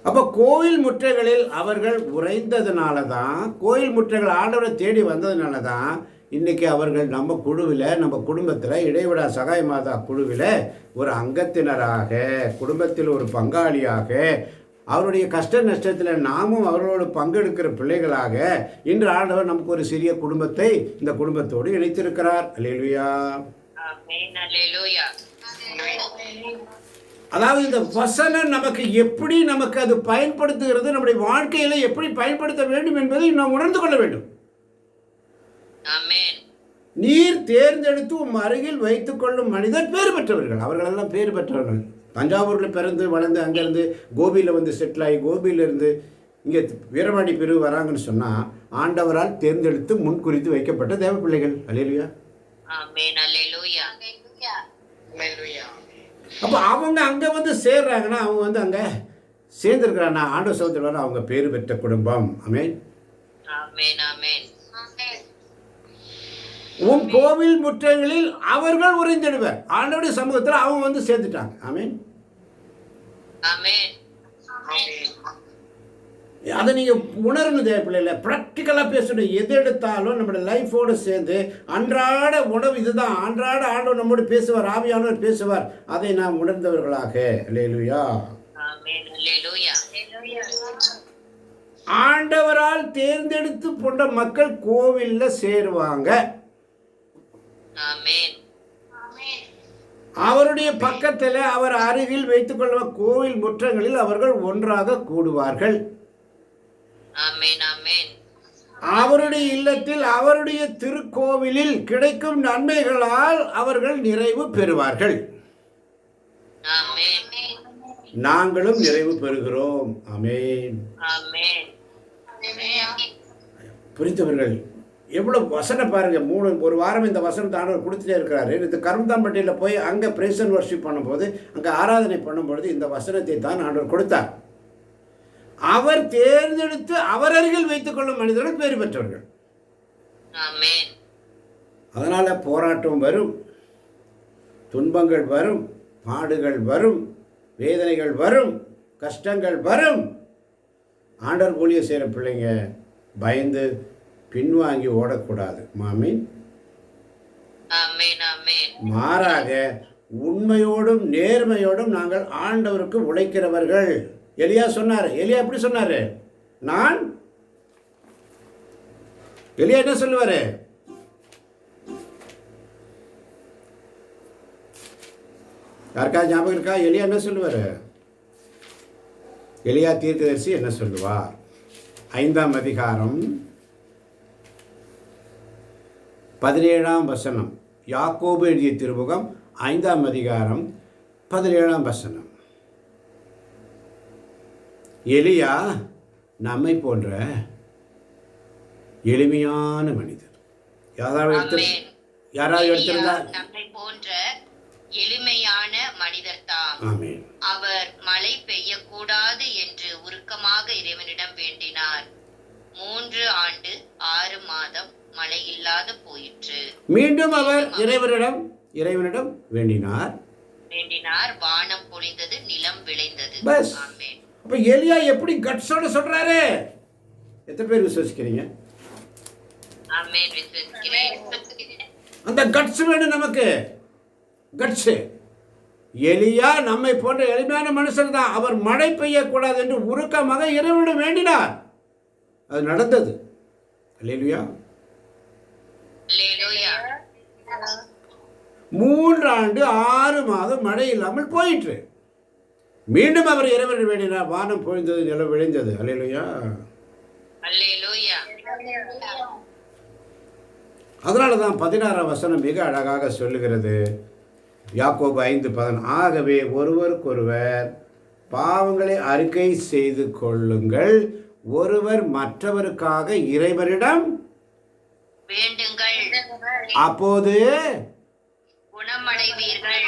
அப்ப கோவில் முற்றங்களில் அவர்கள் உறைந்ததுனால தான், கோவில் முற்றங்கள் ஆண்டவரை தேடி வந்ததுனால தான் இன்னைக்கு அவர்கள் நம்ம குழுவில், நம்ம குடும்பத்தில், இடைவிடா சகாய மாதா குழுவில் ஒரு அங்கத்தினராக, குடும்பத்தில் ஒரு பங்காளியாக, அவருடைய கஷ்ட நஷ்டத்தில் நாமும் அவர்களோடு பங்கெடுக்கிற பிள்ளைகளாக இன்று ஆண்டவர் நமக்கு ஒரு சிறிய குடும்பத்தை இந்த குடும்பத்தோடு இணைத்திருக்கிறார். அல்லேலூயா. அதாவது இந்த வசனம் நமக்கு எப்படி நமக்கு அது பயன்படுத்துகிறது, நம்முடைய வாழ்க்கையில எப்படி பயன்படுத்த வேண்டும் என்பதை நாம் உணர்ந்து கொள்ள வேண்டும். நீர் தேர்ந்தெடுத்து உம் அருகில் வைத்துக் கொள்ளும் மனிதர் பேறு பெற்றவர்கள். அவர்களெல்லாம் பேறு பெற்றவர்கள். தஞ்சாவூரில் பிறந்து வளர்ந்து அங்கேருந்து கோபியில் வந்து செட்டில் ஆகி, கோபியிலிருந்து இங்கே வீரவாடி பிரிவு வராங்கன்னு சொன்னால் ஆண்டவரால் தேர்ந்தெடுத்து முன்குறித்து வைக்கப்பட்ட தேவ பிள்ளைகள். அல்லேலூயா. ஆமென். அல்லேலூயா. அல்லேலூயா. அப்போ அவங்க அங்கே வந்து சேர்றாங்கன்னா அவங்க வந்து அங்கே சேர்ந்துருக்கிறான்னா ஆண்டவர் சகோதரர் அவங்க பேர் பெற்ற குடும்பம். ஆமென். ஆமென். ஆமென். உன் கோவில் முற்றங்களில் அவர்கள் உறைந்திடுவர். ஆண்டவருடைய சமூகத்தில் அவங்க வந்து சேர்ந்துட்டாங்க. ஆமென். ஆமென். அதை நீங்கள் உணரணும் தேவ பிள்ளைல. ப்ராக்டிக்கலாக பேசணும். எது எடுத்தாலும் நம்மளோட லைஃபோடு சேர்ந்து அன்றாட உணவு இதுதான். அன்றாட ஆண்டவர் நம்மோடு பேசுவார், ஆவியானவர் பேசுவார். அதை நாம் உணர்ந்தவர்களாக. அல்லேலூயா. ஆமென். அல்லேலூயா. ஆண்டவரால் தேர்ந்தெடுத்து போன்ற மக்கள் கோவிலில் சேருவாங்க. ஆமென். அவருடைய பக்கத்தில் அவர் அருகில் வைத்துக் கொள்ளும் கோவில் முற்றங்களில் அவர்கள் ஒன்றாக கூடுவார்கள். ஆமென். ஆமென். அவருடைய இல்லத்தில் அவருடைய திருக்கோவிலில் கிடைக்கும் நன்மைகளால் அவர்கள் நிறைவு பெறுவார்கள். ஆமென். நாங்களும் நிறைவு பெறுகிறோம். ஆமென். ஆமென். புரிந்தவர்கள் எவ்வளோ வசனம் பாருங்க. ஒரு வாரம் இந்த வசனத்தை ஆண்டவர் கொடுத்துட்டே இருக்கிறாரு. இந்த கரும்தாம்பட்டியில் போய் அங்கே பிரேஸ் அண்ட் வர்ஷிப் பண்ணும்போது அங்கே ஆராதனை பண்ணும்பொழுது இந்த வசனத்தை தான் ஆண்டவர் கொடுத்தார். அவர் தேர்ந்தெடுத்து அவர் அருகில் வைத்துக் கொள்ளும் மனிதர்கள் பேறு பெற்றவர்கள். ஆமென். அதனால் போராட்டம் வரும், துன்பங்கள் வரும், பாடுகள் வரும், வேதனைகள் வரும், கஷ்டங்கள் வரும். ஆண்டவர் ஊழியம் செய்கிற பிள்ளைங்க பயந்து பின்வாங்கி ஓடக்கூடாது. ஆமென். ஆமென். ஆமென். மாறாக உண்மையோடும் நேர்மையோடும் நாங்கள் ஆண்டவருக்கு உழைக்கிறவர்கள். எலியா சொன்னார். எலியா எப்படி சொன்னார்? எலியா என்ன சொல்லுவார்? யாருக்கா ஞாபகம் இருக்கா? எலியா என்ன சொல்லுவார்? எலியா தீர்க்கதரிசி என்ன சொல்லுவார்? 5ஆம் அதிகாரம் 17ஆம் வசனம். யாக்கோபு எழுதிய திருமுகம் 5ஆம் அதிகாரம் 17ஆம் வசனம். எலியா நம்மை போன்ற எளிமையான மனிதர். யாராவது எடுத்திருந்தா நம்மை போன்ற எளிமையான மனிதர் தாம். ஆமென். அவர் மழை பெய்யக்கூடாது என்று உருக்கமாக இறைவனிடம் வேண்டினார். 3 ஆண்டு 6 மாதம் மழை இல்லாது போயிற்று. மீண்டும் அவர் இறைவனிடம் வேண்டினார். வானம் பொழிந்தது, நிலம் விளைந்தது. பஸ். ஆமென். அப்ப எலியா எப்படி கட்ஸோட சொல்றாரு? எத்தனை பேர் விசுவாசிக்கிறீங்க? ஆமென். விசுவாசிக்கிறேன். அந்த கட்ஸ் வேணும் நமக்கு. கட்ஸ். எலியா நம்மை போன்ற எளிமையான மனுஷன் தான். அவர் மழை பெய்யக்கூடாது என்று உருக்கமாக இறைவனிடம் வேண்டினார். அது நடந்தது. அல்லேலூயா. அல்லேலூயா. 3 ஆண்டு 6 மாதம் மழை இல்லாமல் போயிற்று. மீண்டும் அவர் இறைவனிடம் வேண்டினார். வானம் பொழிந்தது, நிலம் விளைந்தது. அல்லேலூயா. அல்லேலூயா. அதனால தான் 16ஆம் வசனம் மிக அழகாக சொல்லுகிறது. யாக்கோபு 5:10. ஆகவே ஒருவருக்கொருவர் பாவங்களை அறிக்கை செய்து கொள்ளுங்கள், ஒருவர் மற்றவருக்காக இறைவனிடம் வேண்டுங்கள், அப்போது குணமடைவீர்கள்.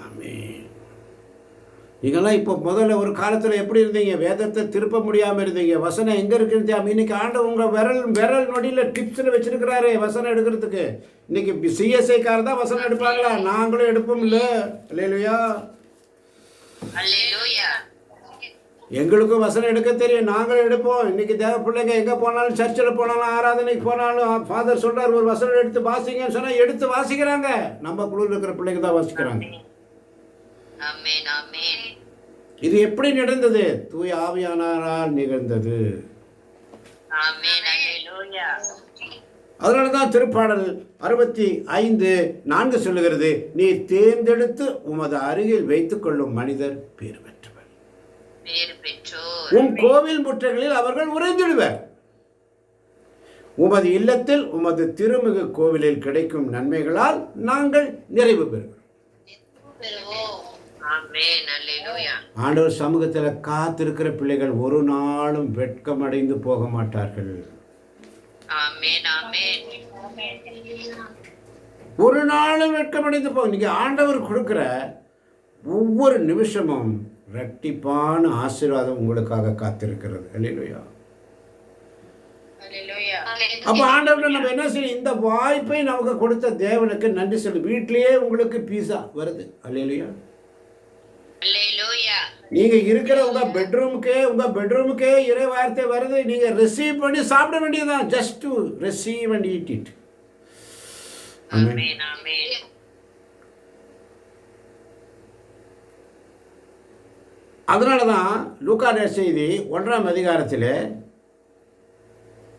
ஆமென். நீங்களாம் இப்போ முதல்ல ஒரு காலத்தில் எப்படி இருந்தீங்க? வேதத்தை திருப்ப முடியாமல் இருந்தீங்க. வசனம் எங்கே இருக்குன்னு இன்னைக்கு ஆண்டவர் உங்கள் விரல் நொடியில் டிப்ஸில் வச்சிருக்கிறாரு வசனம் எடுக்கிறதுக்கு. இன்னைக்கு சிஎஸ்ஐக்காரர் தான் வசனம் எடுப்பாங்களா? நாங்களும் எடுப்போம் இல்லை? அல்லேலூயா. அல்லேலூயா. எங்களுக்கும் வசனம் எடுக்க தெரியும், நாங்களும் எடுப்போம். இன்னைக்கு தேவ பிள்ளைங்க எங்கே போனாலும், சர்ச்சில் போனாலும், ஆராதனைக்கு போனாலும் ஃபாதர் சொல்கிறார் ஒரு வசனம் எடுத்து வாசிங்கன்னு சொன்னால் எடுத்து வாசிக்கிறாங்க. நம்ம குழுவில் இருக்கிற பிள்ளைங்க தான் வாசிக்கிறாங்க. ஆமென். ஆமென். இது எப்படி நடந்தது? தூய ஆவியானவரால் நிகழ்ந்தது. ஆமென். அல்லேலூயா. அதனால தான் திருப்பாடல் 65:4 சொல்லுகிறது, நீ தேர்ந்தெடுத்து உமது அருகில் வைத்துக் கொள்ளும் மனிதர் பேர் பெற்றவர். பேர் பெற்றோர். உம் கோவில் முற்றங்களில் அவர்கள் உறைந்திடுவர். உமது இல்லத்தில் உமது திருமிகு கோவிலில் கிடைக்கும் நன்மைகளால் நாங்கள் நிறைவு பெறுவோம். ஆமென். அல்லேலூயா. ஆண்டவர் சமூகத்தில் காத்திருக்கிற பிள்ளைகள் ஒரு நாளும் வெட்கமடைந்து போக மாட்டார்கள். ஆமென். ஆமென். ஒரு நாளும் வெட்கமடைந்து போக. நீங்கள் ஆண்டவர் கொடுக்குற ஒவ்வொரு நிமிஷமும் இரட்டிப்பான ஆசீர்வாதம் உங்களுக்காக காத்திருக்கிறது. அல்லேலூயா. அல்லேலூயா. அப்போ ஆண்டவர்கிட்ட நம்ம என்ன செய்யணும்? இந்த வாய்ப்பை நமக்கு கொடுத்த தேவனுக்கு நன்றி சொல்லு. வீட்டிலேயே உங்களுக்கு பீஸா வருது. அல்லேலூயா. அல்லேலூயா. நீங்க இருக்கிற உங்க பெட்ரூமுக்கே இறை வார்த்தை வருது. நீங்க ரிசீவ் பண்ணி சாப்பிட வேண்டியதுதான். Just to receive and eat it. ஆமென். ஆமென். அதனால தான் லூக்கா செய்தி 1ஆம் அதிகாரத்தில்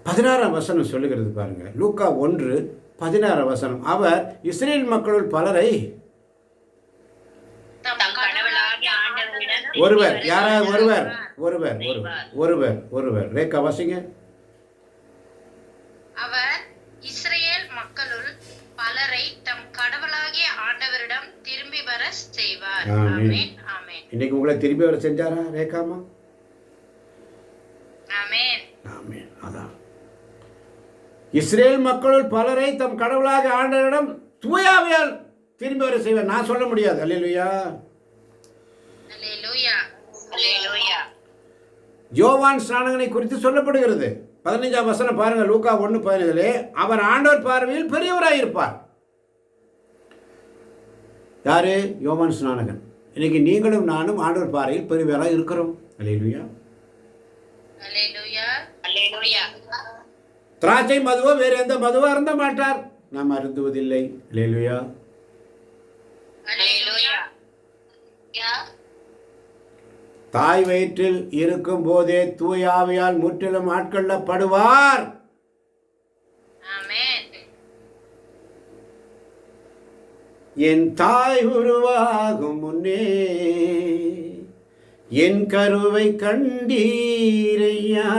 16ஆம் வசனம் சொல்லுகிறது பாருங்க. லூக்கா 1:16 வசனம். அவர் இஸ்ரேல் மக்களுள் பலரை தம் கடவுளாகிய ஆண்டவரிடம் ஒருவர், யாராவது ஒருவர் ரேக்கா வாசிங்க. அவர் இஸ்ரேல் மக்களுள் பலரை தம் கடவுளாகிய ஆண்டவரிடம் திரும்பி வர செய்வார். ஆமென். ஆமென். இன்னைக்கு உங்களை திரும்பி வர செஞ்சாரா ரேக்காமா? ஆமென். ஆமென். அதான் இஸ்ரேல் மக்களுள் பலரை தம் கடவுளாக ஆண்டவரிடம் தூயாவியால் திரும்பி வர செய்வார். நான் சொல்ல முடியாது. அல்லேலூயா. அல்லேலூயா. அல்லேலூயா. யோவான் ஸ்நானகனை குறித்து சொல்லப்படுகிறது. 15ஆம் வசனம் பாருங்க. லூக்கா 1:15. அவர் ஆண்டவர் பார்வையில் பெரியவராயிருப்பார். யாரு? யோவான் ஸ்நானகன். இன்னைக்கு நீங்களும் நானும் ஆண்டவர் பார்வையில் பெரியவராக இருக்கிறோம். அல்லேலூயா. அல்லேலூயா. அல்லேலூயா. திராட்சை மதுவோ வேறு எந்த மதுவோ அருந்த மாட்டார். நாம் அருந்துவதில்லை. அல்லேலூயா. அல்லேலூயா. தாய் வயிற்றில் இருக்கும் போதே தூய ஆவியால் முற்றிலும் ஆட்கொள்ளப்படுவார். ஆமென். என் தாய் உருவாகும் முன்னே என் கருவை கண்டீரையா.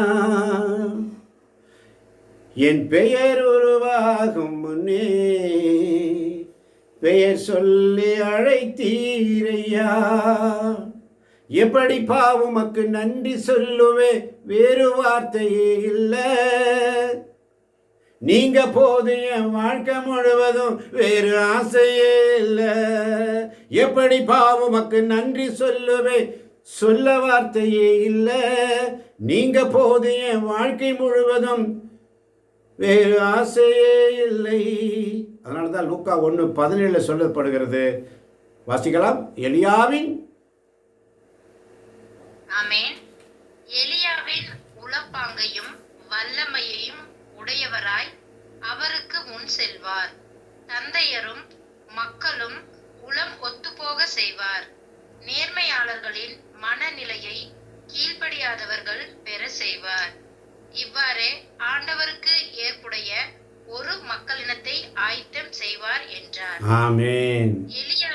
என் பெயர் உருவாகும் முன்னே பெயர் சொல்லி அழைத்தீரையா. எப்படி பாவமக்கு நன்றி சொல்லுவே, வேறு வார்த்தையே இல்லை. நீங்க போது என் வாழ்க்கை முழுவதும் வேறு ஆசையே இல்லை. எப்படி பாவமக்கு நன்றி சொல்லுவே, சொல்ல வார்த்தையே இல்லை. நீங்க போது என் வாழ்க்கை முழுவதும் வேறு ஆசையே இல்லை. அதனால தான் லூக்கா 1:17 சொல்லப்படுகிறது. வாசிக்கலாம். எலியாவின் ஆமென். எலியாவின் உளப்பாங்கையும் வல்லமையையும் உடையவராய் அவருக்கு முன் செல்வார். தந்தையரும் மக்களும் உளம் ஒத்துப்போக செய்வார். நேர்மையாளர்களின் மனநிலையை கீழ்ப்படியாதவர்கள் பெற செய்வார். இவ்வாறே ஆண்டவருக்கு ஏற்புடைய ஒரு மக்களினத்தை ஆயத்தம் செய்வார் என்றார். ஆமென். எலியா.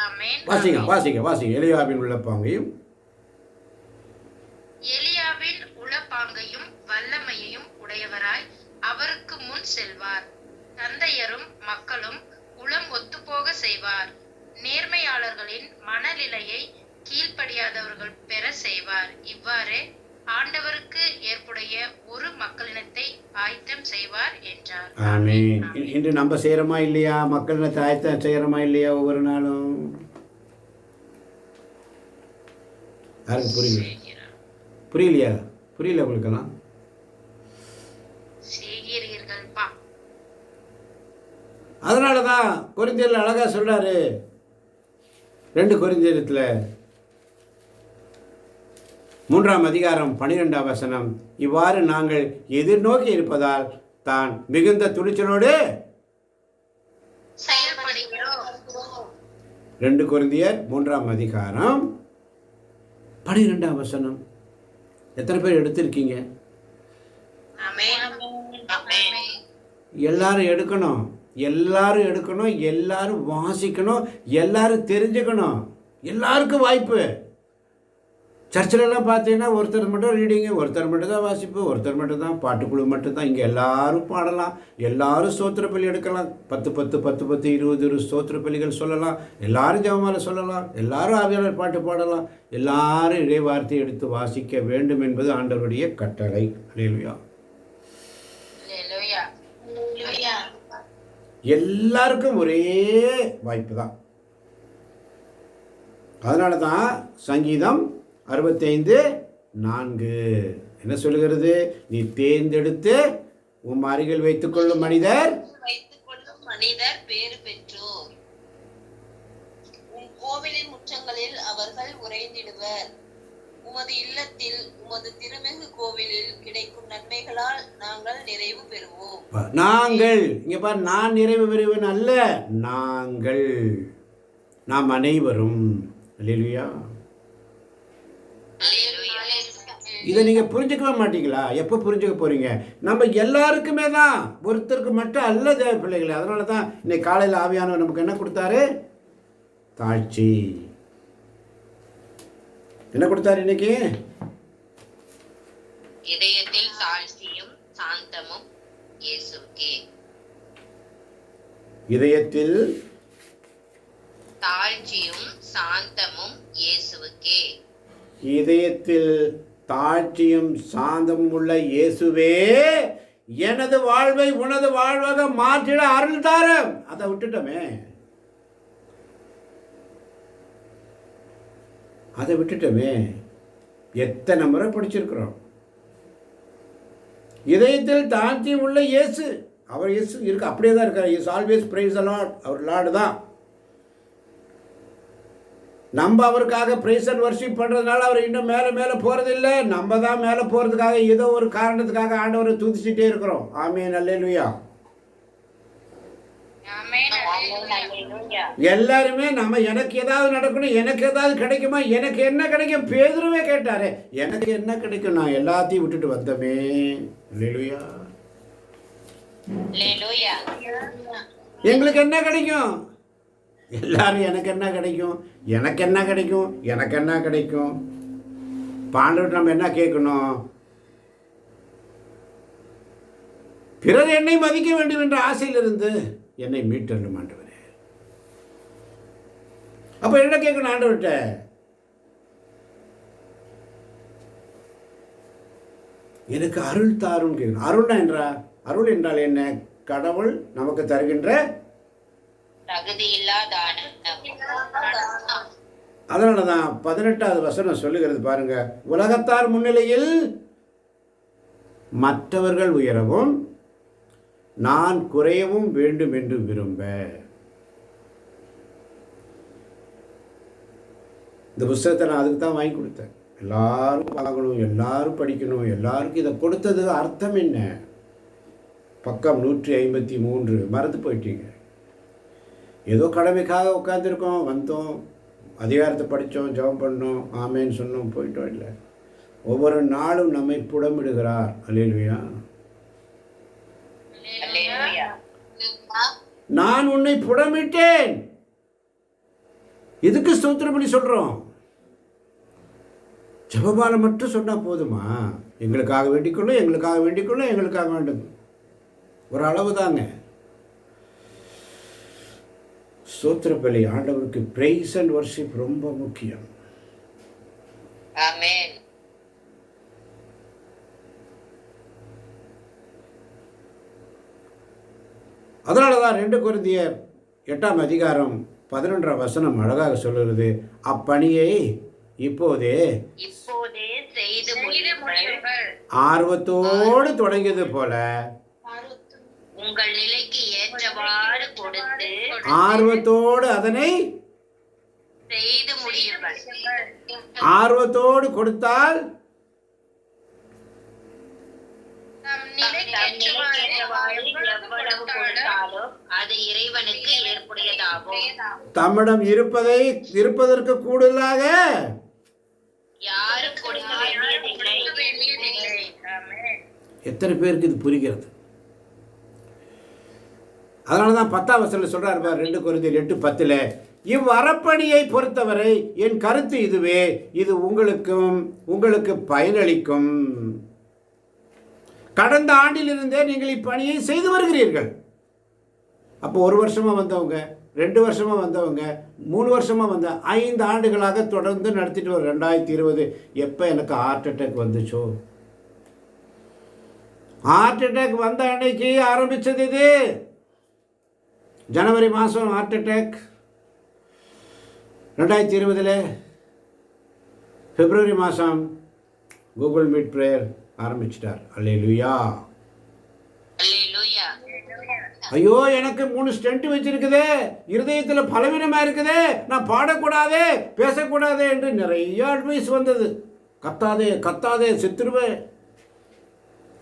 ஆமென். வாசிங்க. எலியாவின் உளப்பாங்கையும் எலியாவின் உளப்பாங்கையும் வல்லமையையும் உடையவராய் அவருக்கு முன் செல்வார். தந்தையரும் மக்களும் உளம் ஒத்துப்போக செய்வார். நேர்மையாளர்களின் மனநிலையை கீழ்ப்படியாதவர்கள் பெற செய்வார். இவ்வாறே ஆண்டவருக்கு ஏற்புடைய ஒரு மக்களினத்தை ஆயத்தம் செய்வார் என்றார். ஆமென். இன்று நம்ம செய்கிறோமா இல்லையா? மக்களினத்தை ஆயத்தம் செய்கிறோமா இல்லையா? ஒவ்வொரு நாளும் யாருக்கு புரியலையா? புரியல உங்களுக்கெல்லாம்? செய்கிறீர்கள்ப்பா. அதனால தான் கொரிந்தியர்ல அழகா சொல்றாரு. 2 கொரிந்தியத்துல 3ஆம் அதிகாரம் 12ஆம் வசனம். இவ்வாறு நாங்கள் எதிர்நோக்கி இருப்பதால் தான் மிகுந்த துணிச்சலோடு செயல்படுகிறோம். 2 கொரிந்தியர் 3ஆம் அதிகாரம் 12ஆம் வசனம். எத்தனை பேர் எடுத்திருக்கீங்க? ஆமென். ஆமென். எல்லாரும் எடுக்கணும். எல்லாரும் வாசிக்கணும். எல்லாரும் தெரிஞ்சுக்கணும். எல்லாருக்கும் வாய்ப்பு. சர்ச்சிலெல்லாம் பார்த்தீங்கன்னா ஒருத்தர் மட்டும் ரீடிங்கு, ஒருத்தர் மட்டும் தான் வாசிப்பு, ஒருத்தர் மட்டும் தான் பாட்டுக்குழு மட்டும்தான். இங்கே எல்லாரும் பாடலாம், எல்லாரும் ஸ்தோத்திர பலி எடுக்கலாம், 10 10 10 10 20 20 ஸ்தோத்திர பலிகள் சொல்லலாம், எல்லாரும் ஜெபமாலை சொல்லலாம், எல்லாரும் ஆவியாளர் பாட்டு பாடலாம், எல்லாரும் இறை வார்த்தை எடுத்து வாசிக்க வேண்டும் என்பது ஆண்டவருடைய கட்டளை. அல்லேலூயா. Hallelujah. எல்லாருக்கும் ஒரே வாய்ப்பு தான். அதனால தான் சங்கீதம் 65:4 என்ன சொல்லுகிறது? நீ தேர்ந்தெடுத்து உம் அருகில் வைத்துக்கொள்ளும் மனிதர் பேறு பெற்றோர். உன் கோவிலின் முற்றங்களில் அவர்கள் உறைந்திடுவர். உமது இல்லத்தில் உமது திருமிகு கோவிலில் கிடைக்கும் நன்மைகளால் நாங்கள் நிறைவு பெறுவோம். நாங்கள் இங்க பாரு, நான் நிறைவு பெறுவேன் அல்ல, நாங்கள், நாம் அனைவரும். அல்லேலூயா. இதை நீங்கள் புரிஞ்சுக்கவே மாட்டீங்களா? எப்போ புரிஞ்சுக்க போகிறீங்க? நம்ம எல்லாருக்குமே தான், ஒருத்தருக்கு மட்டும் அல்ல தேவ பிள்ளைகளே. அதனால தான் இன்னைக்கு காலையில் ஆவியானவர் நமக்கு என்ன கொடுத்தாரு? தாழ்ச்சி. என்ன கொடுத்தாரு இன்னைக்கு? இதயத்தில் தாழ்ச்சியும் சாந்தமும் இயேசுவுக்கே. இதயத்தில் தாழ்ச்சியும் சாந்தமும் இயேசுவுக்கே. இதயத்தில் தாழ்ச்சியும் சாந்தமும் உள்ள இயேசுவே, எனது வாழ்வை உனது வாழ்வாக மாற்றிட அருள் தாரும். அதை விட்டுட்டோமே, அதை விட்டுட்டோமே. எத்தனை முறை படிச்சிருக்கிறோம். இதயத்தில் தாழ்ச்சியும் உள்ள இயேசு, அவர் இயேசு இருக்கு, அப்படியே தான் இருக்கார். Is always praise the lord. அவர் லார்டு தான். நம்ம அவருக்காக பிரைஸ் அண்ட் வர்ஷிப் பண்ணுறதுனால அவர் இன்னும் மேலே மேலே போகிறதில்லை. நம்ம தான் மேலே போகிறதுக்காக ஏதோ ஒரு காரணத்துக்காக ஆண்டவரை துதிச்சுட்டே இருக்கிறோம். ஆமென். அல்லேலூயா. எல்லாருமே நம்ம எனக்கு ஏதாவது நடக்கணும், எனக்கு ஏதாவது கிடைக்குமா, எனக்கு என்ன கிடைக்கும்? பேதுருவே கேட்டாரு, எனக்கு என்ன கிடைக்கும்? நான் எல்லாத்தையும் விட்டுட்டு வந்தமே. அல்லேலூயா. எங்களுக்கு என்ன கிடைக்கும்? எல்லாரும் எனக்கு என்ன கிடைக்கும், எனக்கு என்ன கிடைக்கும், எனக்கு என்ன கிடைக்கும்? பாண்டவர் நம்ம என்ன கேட்கணும்? பிறர் என்னை மதிக்க வேண்டும் என்ற ஆசையிலிருந்து என்னை மீட்டருளும் ஆண்டவரே. அப்ப என்ன கேட்கணும் ஆண்டவர்கிட்ட? எனக்கு அருள் தாரும் கேட்கணும். அருள்னா என்றா? அருள் என்றால் என்ன? கடவுள் நமக்கு தருகின்ற அதனால தான் 18வது வசனம் சொல்லுகிறது பாருங்க. உலகத்தார் முன்னிலையில் மற்றவர்கள் உயரவும் நான் குறையவும் வேண்டும் என்று விரும்ப. இந்த புத்தகத்தை நான் அதுக்கு தான் வாங்கி கொடுத்தேன். எல்லாரும் பார்க்கணும், எல்லாரும் படிக்கணும். எல்லாருக்கும் இதை கொடுத்தது அர்த்தம் என்ன? பக்கம் 153. மறந்து போயிட்டீங்க. ஏதோ கடமைக்காக உட்காந்துருக்கோம், வந்தோம், அதிகாரத்தை படித்தோம், ஜெபம் பண்ணோம், ஆமேன்னு சொன்னோம், போயிட்டோம். இல்லை, ஒவ்வொரு நாளும் நம்மை புடமிடுகிறார். அல்லேலூயா. நான் உன்னை புடமிட்டேன். எதுக்கு ஸ்தோத்திரம் பண்ணி சொல்றோம்? ஜெபமாலை மட்டும் சொன்னா போதுமா? எங்களுக்காக வேண்டிக்கொள்ளும், எங்களுக்காக வேண்டிக்கொள்ளும், எங்களுக்காக வேண்டும். ஒரு அளவு தாங்க. ஸ்தோத்திர பலி ஆண்டவருக்கு பிரைஸ் அண்ட் வர்ஷிப் ரொம்ப முக்கியம். ஆமென். அதனால தான் 2 கொரிந்தியர் 8ஆம் அதிகாரம் 11ஆம் வசனம் அழகாக சொல்லுகிறது. அப்பணியை இப்போதே செய்து முடியுங்கள். ஆர்வத்தோடு தொடங்கியது போல உங்கள் நிலைக்கு ஏற்றவாறு கொடுத்து ஆர்வத்தோடு அதனை செய்து முடியுங்கள். ஆர்வத்தோடு கொடுத்தால் அது இறைவனுக்கு ஏற்புடையதாகும். தம்மிடம் இருப்பதற்கு கூடுதலாக யாரும் கொடுக்க வேண்டியதில்லை. எத்தனை பேருக்கு இது புரிகிறது? அதனால தான் 10ஆம் வசனத்தில் சொல்றாரு பார், 2 கொரிந்தியர் 8:10, இவ்வரப்பணியை பொறுத்தவரை என் கருத்து இதுவே, இது உங்களுக்கு பயனளிக்கும். கடந்த ஆண்டிலிருந்தே நீங்கள் இப்பணியை செய்து வருகிறீர்கள். அப்போ 1 வருஷமாக வந்தவங்க, 2 வருஷமாக வந்தவங்க, 3 வருஷமாக வந்த 5 ஆண்டுகளாக தொடர்ந்து நடத்திட்டு வர 2020 எப்போ எனக்கு ஹார்ட் அட்டாக் வந்துச்சோ, ஹார்ட் அட்டாக் வந்த அன்னைக்கு ஆரம்பித்தது இது. ஜனவரி மாதம் ஹார்ட் அட்டாக், 2020 பிப்ரவரி மாதம் கூகுள் மீட் ப்ரேயர் ஆரம்பிச்சிட்டார். அல்லேலூயா. அல்லேலூயா. ஐயோ, எனக்கு 3 ஸ்டென்ட் வச்சிருக்குதே, இருதயத்தில் பலவீனமாக இருக்குதே, நான் பாடக்கூடாதே, பேசக்கூடாதே என்று நிறைய அட்வைஸ் வந்தது. கத்தாதே செத்துருவேன்.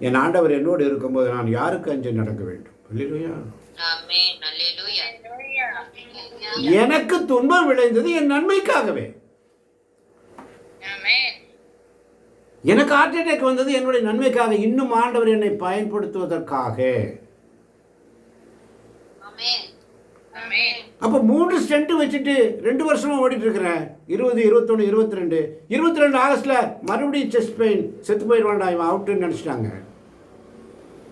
என் ஆண்டவர் என்னோடு இருக்கும்போது நான் யாருக்கு அஞ்சு நடக்க வேண்டும்? அல்லேலூயா. ஆமென். அல்லேலூயா. எனக்கு துன்பம் விளைந்தது என் நன்மைக்காகவே. ஆமென். எனக்கு ஹார்ட் அட்டாக் வந்தது என்னுடைய நன்மைக்காக, இன்னும் ஆண்டவர் என்னை பயன்படுத்துவதற்காக. ஆமென். ஆமென். அப்போ 3 ஸ்டென்ட் வச்சுட்டு 2 வருஷமாக ஓடிட்டு இருக்கிறேன். 20, 21, 22 ஆகஸ்டில் மறுபடியும் செஸ்ட் பெயின், செத்து போயிடுவான்டா இவன் அவுட்டுன்னு நினச்சிட்டாங்க.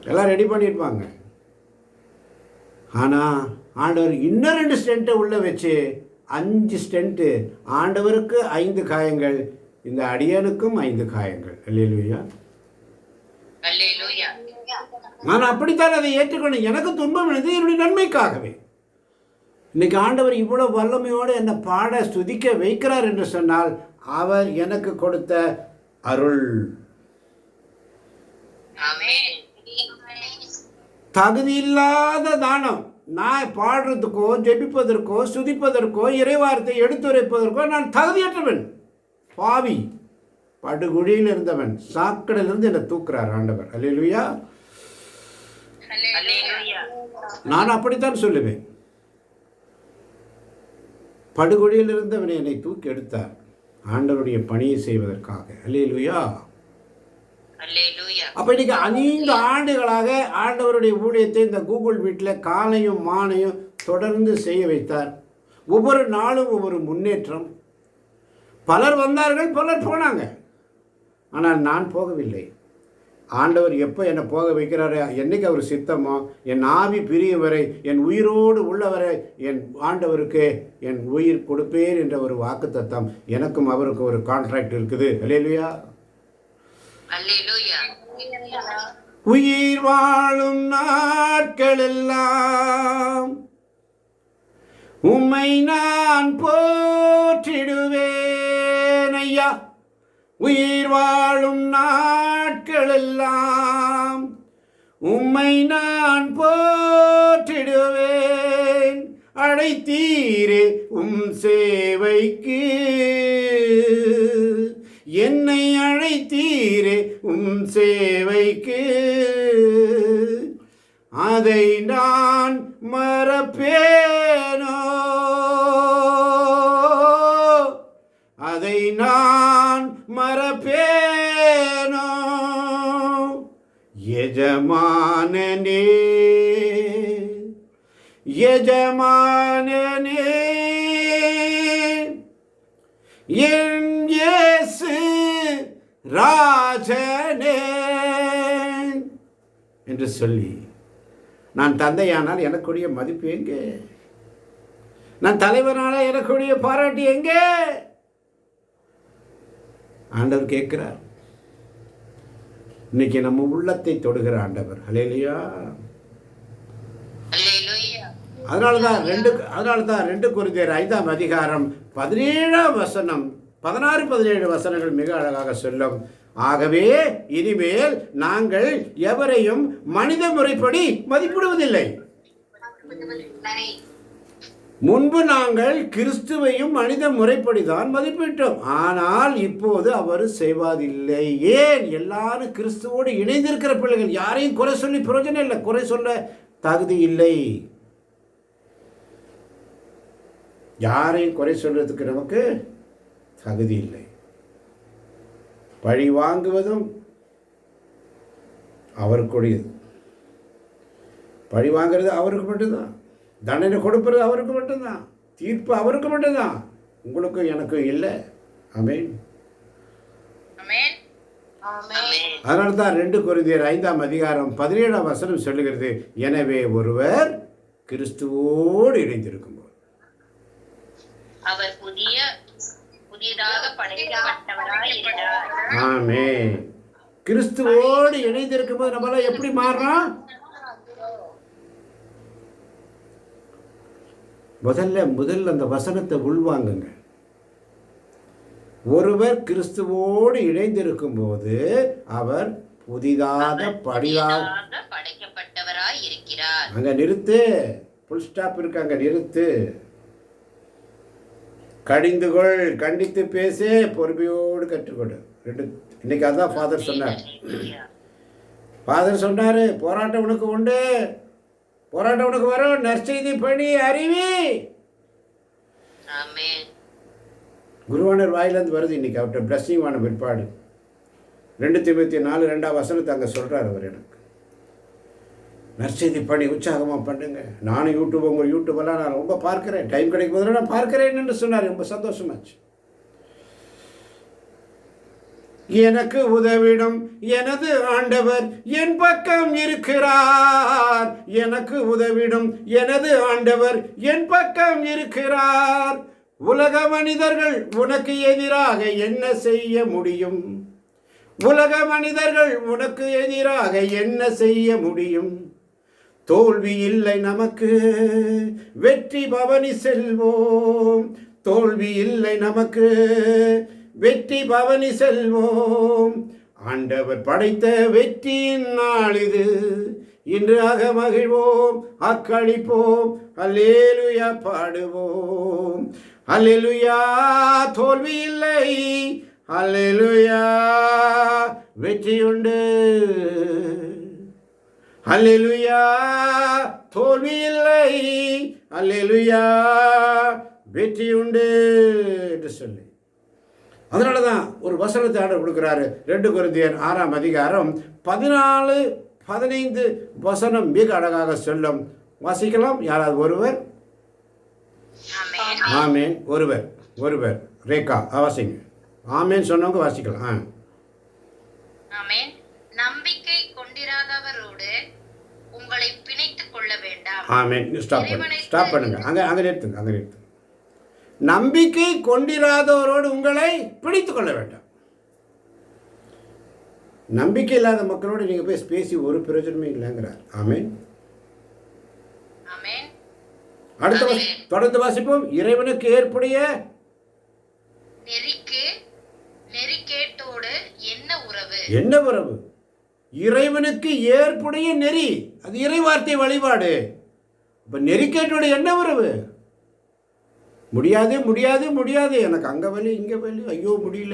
எல்லாம் ரெடி பண்ணியிருப்பாங்க. ஆனால் ஆண்டவர் இன்னும் 2 ஸ்டென்ட்டை உள்ளே வச்சு 5 ஸ்டென்ட்டு. ஆண்டவருக்கு 5 காயங்கள், இந்த அடியனுக்கும் 5 காயங்கள். அல்லேலூயா. அல்லேலூயா. நான் அப்படித்தான் அதை ஏற்றுக்கணும். எனக்கு துன்பம் விளைந்தது என்னுடைய நன்மைக்காகவே. இன்னைக்கு ஆண்டவர் இவ்வளோ வல்லமையோடு என்னை பாட ஸ்துதிக்க வைக்கிறார் என்று சொன்னால் அவர் எனக்கு கொடுத்த அருள். ஆமென். தகுதி இல்லாத தானம். நான் பாடுறதுக்கோ, ஜெபிப்பதற்கோ, ஸ்துதிப்பதற்கோ, இறைவார்த்தை எடுத்துரைப்பதற்கோ நான் தகுதியற்றவன், பாவி, படுகுழியில் இருந்தவன். சாக்கடையிலிருந்து என்னை தூக்குறார் ஆண்டவர். அல்லேலூயா. அல்லேலூயா. நான் அப்படித்தான் சொல்லுவேன். படுகொழியில் இருந்தவனை என்னை தூக்கி எடுத்தார் ஆண்டவருடைய பணியை செய்வதற்காக. அல்லேலூயா. அல்லேலூயா. அப்போ இன்னைக்கு 5 ஆண்டுகளாக ஆண்டவருடைய ஊழியத்தை இந்த கூகுள் மீட்டில் காலையும் மாலையும் தொடர்ந்து செய்ய வைத்தார். ஒவ்வொரு நாளும் ஒவ்வொரு முன்னேற்றம். பலர் வந்தார்கள், பலர் போனாங்க. ஆனால் நான் போகவில்லை. ஆண்டவர் எப்போ என்னை போக வைக்கிறாரு, என்னைக்கு அவர் சித்தமோ, என் ஆவி பிரியும் வரை, என் உயிரோடு உள்ளவரை என் ஆண்டவருக்கு என் உயிர் கொடுப்பேன் என்ற ஒரு வாக்குத்தத்தம் எனக்கும் அவருக்கு ஒரு கான்ட்ராக்ட் இருக்குது. அல்லேலூயா. அல்லேலூயா. உயிர் வாழும் நாட்களெல்லாம் உம்மை நான் போற்றிடுவேன் ஐயா. உயிர் வாழும் நாட்களெல்லாம் உம்மை நான் போற்றிடுவேன். அழைத்தீரே உம் சேவைக்கு, என்னை அழைத்தீரே உம் சேவைக்கு, அதை நான் மறப்பேனோ, அதை நான் மறப்பேனோ. எஜமானனே, எஜமானனே, என் இயேசு ராஜனே என்று சொல்லி, நான் தந்தையானால் எனக்குரிய மதிப்பு எங்கே? நான் தலைவனால் எனக்குரிய பாராட்டு எங்கே? ஆண்டவர் கேட்கிறார். இன்னைக்கு நம்ம உள்ளத்தை தொடுகிற ஆண்டவர். அல்லேலூயா. அல்லேலூயா. அதனாலதான் 2 கொரிந்தியர் 5ஆம் அதிகாரம் 17ஆம் வசனம், 16, 17 வசனங்கள் மிக அழகாக சொல்லும். ஆகவே இனிமேல் நாங்கள் எவரையும் மனித முறைப்படி மதிப்பிடுவதில்லை. முன்பு நாங்கள் கிறிஸ்துவையும் மனித முறைப்படிதான் மதிப்பிட்டோம். ஆனால் இப்போது அவர் செய்வதில்லை. ஏன்? எல்லாரும் கிறிஸ்துவோடு இணைந்திருக்கிற பிள்ளைகள். யாரையும் குறை சொல்லி பிரயோஜனம் இல்லை. குறை சொல்ல தகுதி இல்லை. யாரையும் குறை சொல்றதுக்கு நமக்கு தகுதி இல்லை. பழி வாங்குவதும் அவருக்குரியது. பழி வாங்குறது அவருக்கு மட்டும்தான். தண்டனை கொடுப்பது அவருக்கு மட்டும்தான். தீர்ப்பு அவருக்கு மட்டும்தான், உங்களுக்கும் எனக்கும் இல்லை. ஆமென். ஆமென். அதனால தான் 2 கொரிந்தியர் 5ஆம் அதிகாரம் 17ஆம் வசனம் சொல்லுகிறது, எனவே ஒருவர் கிறிஸ்துவோடு இணைந்திருக்கும்போது அவர் புதியதாக படைக்கப்பட்டவராய் இருக்கிறார். ஆமென். கிறிஸ்துவோடு இணைந்திருக்கும்போது நம்மளாம் எப்படி மாறுறோம்? முதல்ல அந்த வசனத்தை உள்வாங்குங்க. ஒருவர் கிறிஸ்துவோடு இணைந்திருக்கும் போது அவர் புதிதாக படைக்கப்பட்டவராய் இருக்கிறார். அங்க நிறுத்து, புல் ஸ்டாப் இருக்கு, அங்க நிறுத்து. கடிந்துகொள், கண்டித்து பேசு, பொறுமையோடு கற்றுக்கொடு. இன்னைக்கு அதான் ஃபாதர் சொன்னார். ஃபாதர் சொன்னாரு, போராட்டம் உனக்கு உண்டு, போராட்டம் உனக்கு வரும், நற்செய்தி பணி அறிவி. ஆமென். குருவானர் வாயிலிருந்து வருது இன்னைக்கு, அவர்கிட்ட பிளஸ்ஸிங் ஆன பிற்பாடு 2 தீமோத்தேயு 4:2 வசனத்தை அங்கே சொல்கிறார் அவர். எனக்கு நற்செய்தி பணி உற்சாகமாக பண்ணுங்க. நானும் உங்கள் யூடியூபெல்லாம் நான் ரொம்ப பார்க்குறேன், டைம் கிடைக்கும் போதெல்லாம் நான் பார்க்குறேன்னு சொன்னார். ரொம்ப சந்தோஷமாச்சு. எனக்கு உதவிடும் எனது ஆண்டவர் என் பக்கம் இருக்கிறார். எனக்கு உதவிடும் எனது ஆண்டவர் என் பக்கம் இருக்கிறார். உலக மனிதர்கள் உனக்கு எதிராக என்ன செய்ய முடியும்? உலக மனிதர்கள் உனக்கு எதிராக என்ன செய்ய முடியும்? தோல்வி இல்லை நமக்கு, வெற்றி பவனி செல்வோம். தோல்வி இல்லை நமக்கு, வெற்றி பவனி செல்வோம். ஆண்டவர் படைத்த வெற்றியின் நாள் இது. இன்று மகிழ்வோம், அக்களிப்போம், அல்லேலூயா பாடுவோம். அல்லேலூயா, தோல்வி இல்லை, அல்லேலூயா, வெற்றி உண்டு. அல்லேலூயா, தோல்வி இல்லை, அல்லேலூயா, வெற்றி உண்டு என்று சொல்லி, அதனால தான் ஒரு வசனத்தை ஆர்டர் கொடுக்குறாரு. 2 கொரிந்தியர் 6ஆம் அதிகாரம் 14-15 வசனம் மிக அழகாக சொல்லும். வாசிக்கலாம். யாராவது ஒருவர்? ஆமேன். ஒருவர் ரேகா வாசிங்க. ஆமேன் சொன்னவங்க வாசிக்கலாம். ஆமென். நம்பிக்கை கொண்டிராதவரோடு உங்களை பிணைத்துக் கொள்ள வேண்டாம். ஆமேன். ஸ்டாப் பண்ணுங்க. அங்க நிறுத்துங்க. நம்பிக்கை கொண்டிராதவரோடு உங்களை பிடித்துக் கொள்ள வேண்டாம். நம்பிக்கை இல்லாத மக்களோடு நீங்க போய் பேசி ஒரு பிரயோஜனமே இல்லைங்கிறார். ஆமேன். ஆமென். தொடர்ந்து வாசிப்போம். இறைவனுக்கு ஏற்புடைய நெறிக்கேட்டோடு என்ன உறவு? இறைவனுக்கு ஏற்புடைய நெறி, அது இறை வார்த்தை வழிபாடு. இப்ப நெறிக்கேட்டோட என்ன உறவு? முடியாது, எனக்கு அங்க வலி இங்க வலி, ஐயோ முடியல.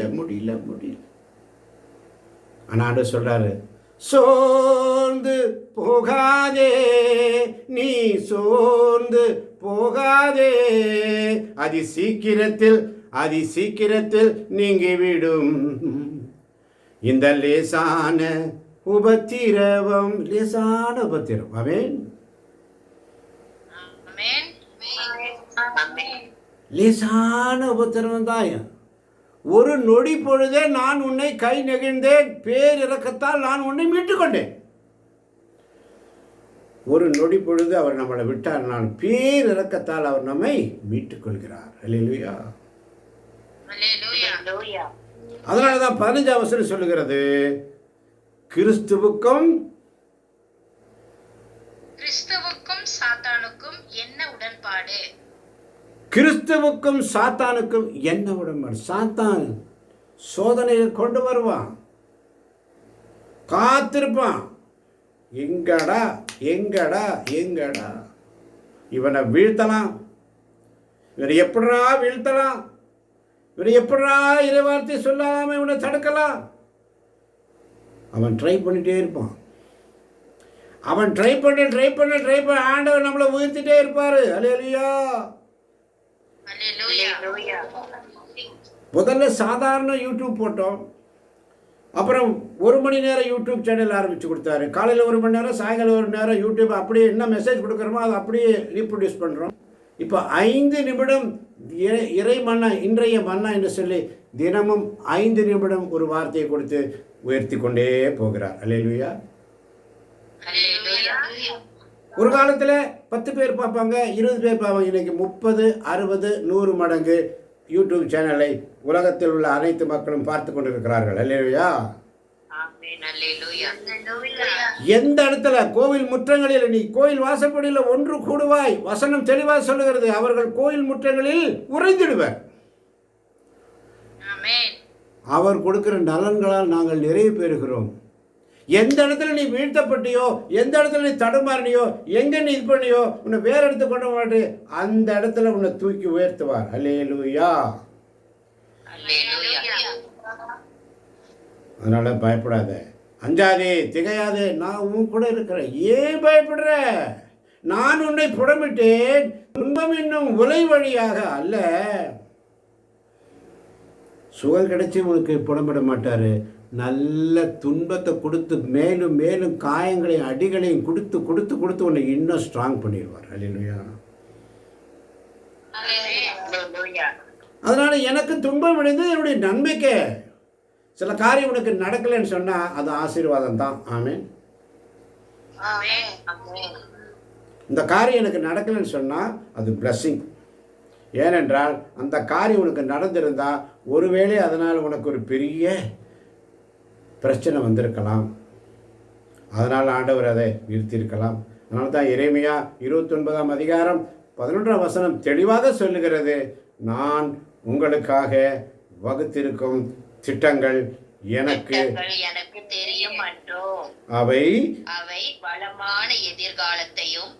ஆனா சொல்றாரு, சோர்ந்து போகாதே, நீ சோர்ந்து போகாதே, அதி சீக்கிரத்தில் நீங்கிவிடும் இந்த லேசான உபத்திரவம். ஆமென். லேசான உபத்திரவம் தான். ஒரு நொடி பொழுதே நான் உன்னை கை நெகிழ்ந்தேன், பேரிரக்கத்தால் நான் உன்னை மீட்டுக்கொண்டேன். ஒரு நொடி பொழுது அவர் நம்மளை விட்டார், நான் பேரிரக்கத்தால் அவர் நம்மை மீட்டுக் கொள்கிறார். அல்லேலூயா. அதனால தான் 15ஆம் வசனம் சொல்லுகிறது, கிறிஸ்துவுக்கும் சாத்தானுக்கும் என்ன உடன்பாடு? கிறிஸ்துவுக்கும் சாத்தானுக்கும் என்ன உடன்பாடு? சாத்தான் சோதனையை கொண்டு வருவான், காத்திருப்பான். எங்கடா இவனை வீழ்த்தலாம், இவனை எப்படா வீழ்த்தலாம், இவனை எப்படா இறைவார்த்தை சொல்லாம இவனை தடுக்கலாம். அவன் ட்ரை பண்ணிட்டே இருப்பான். அவன் ட்ரை பண்ண ஆண்டவர் நம்மளை உயர்த்திட்டே இருப்பாரு. அல்லேலூயா. முதல்ல சாதாரண யூடியூப் போட்டோம், அப்புறம் 1 மணி நேரம் யூடியூப் சேனல் ஆரம்பித்து கொடுத்தாரு. காலையில் 1 மணி நேரம், சாயங்காலம் 1 நேரம் யூடியூப் அப்படியே என்ன மெசேஜ் கொடுக்குறோமோ அதை அப்படியே ரீப்ரொடியூஸ் பண்ணுறோம். இப்போ 5 நிமிடம் இறை மன்னா, இன்றைய மன்னா என்று சொல்லி தினமும் 5 நிமிடம் ஒரு வார்த்தையை கொடுத்து உயர்த்தி கொண்டே போகிறார். அல்லேலூயா. ஒரு காலத்தில் 10 பேர் பார்ப்பாங்க, 20 பேர் பார்ப்பாங்க. இன்னைக்கு 30, 60, 100 மடங்கு யூடியூப் சேனலை உலகத்தில் உள்ள அனைத்து மக்களும் பார்த்து கொண்டிருக்கிறார்கள். அல்லேலூயா. எந்த இடத்துல கோவில் முற்றங்களில், நீ கோயில் வாசப்படியில் ஒன்று கூடுவாய், வசனம் தெளிவாக சொல்லுகிறது, அவர்கள் கோயில் முற்றங்களில் உறைந்திடுவர். அவர் கொடுக்கிற நலன்களால் நாங்கள் நிறைய பெறுகிறோம். எந்த இடத்துல நீ வீழ்த்தப்பட்டியோ, எந்த இடத்துல நீ தடுமாறினியோ, எங்க நீ இது பண்ணியோ, உன்னை வேற இடத்து கொண்டு மாட்டு, அந்த இடத்துல உன்னை தூக்கி உயர்த்துவார். அல்லேலூயா. அதனால பயப்படாத, அஞ்சாதே, திகையாதே, நான் உன் கூட இருக்கிறேன். ஏன் பயப்படுற? நான் உன்னை புடமிட்டேன், துன்பம் இன்னும் உலை வழியாக அல்ல. சுகம் கிடைச்சி உனக்கு புடமிட மாட்டாரு, நல்ல துன்பத்தை கொடுத்து மேலும் மேலும் காயங்களையும் அடிகளையும் கொடுத்து கொடுத்து கொடுத்து உன்னை இன்னும் ஸ்ட்ராங் பண்ணிடுவார். அல்லேலூயா. அதனால எனக்கு துன்பம் விளைந்து என்னுடைய நன்மைக்கு. சில காரியம் உனக்கு நடக்கலைன்னு சொன்னால் அது ஆசீர்வாதம் தான். ஆமென். இந்த காரியம் எனக்கு நடக்கலைன்னு சொன்னால் அது பிளஸ்ஸிங். ஏனென்றால் அந்த காரியம் உனக்கு நடந்திருந்தால் ஒருவேளை அதனால் உனக்கு ஒரு பெரிய பிரச்சனை வந்திருக்கலாம். அதனால் ஆண்டவர் அதை நிறுத்தியிருக்கலாம். அதனால தான் எரேமியா 29ஆம் அதிகாரம் 11ஆம் வசனம் தெளிவாக சொல்லுகிறது, நான் உங்களுக்காக வகுத்திருக்கும் திட்டங்கள் எனக்கு தெரியும் அன்றோ, அவை வளமான எதிர்காலத்தையும்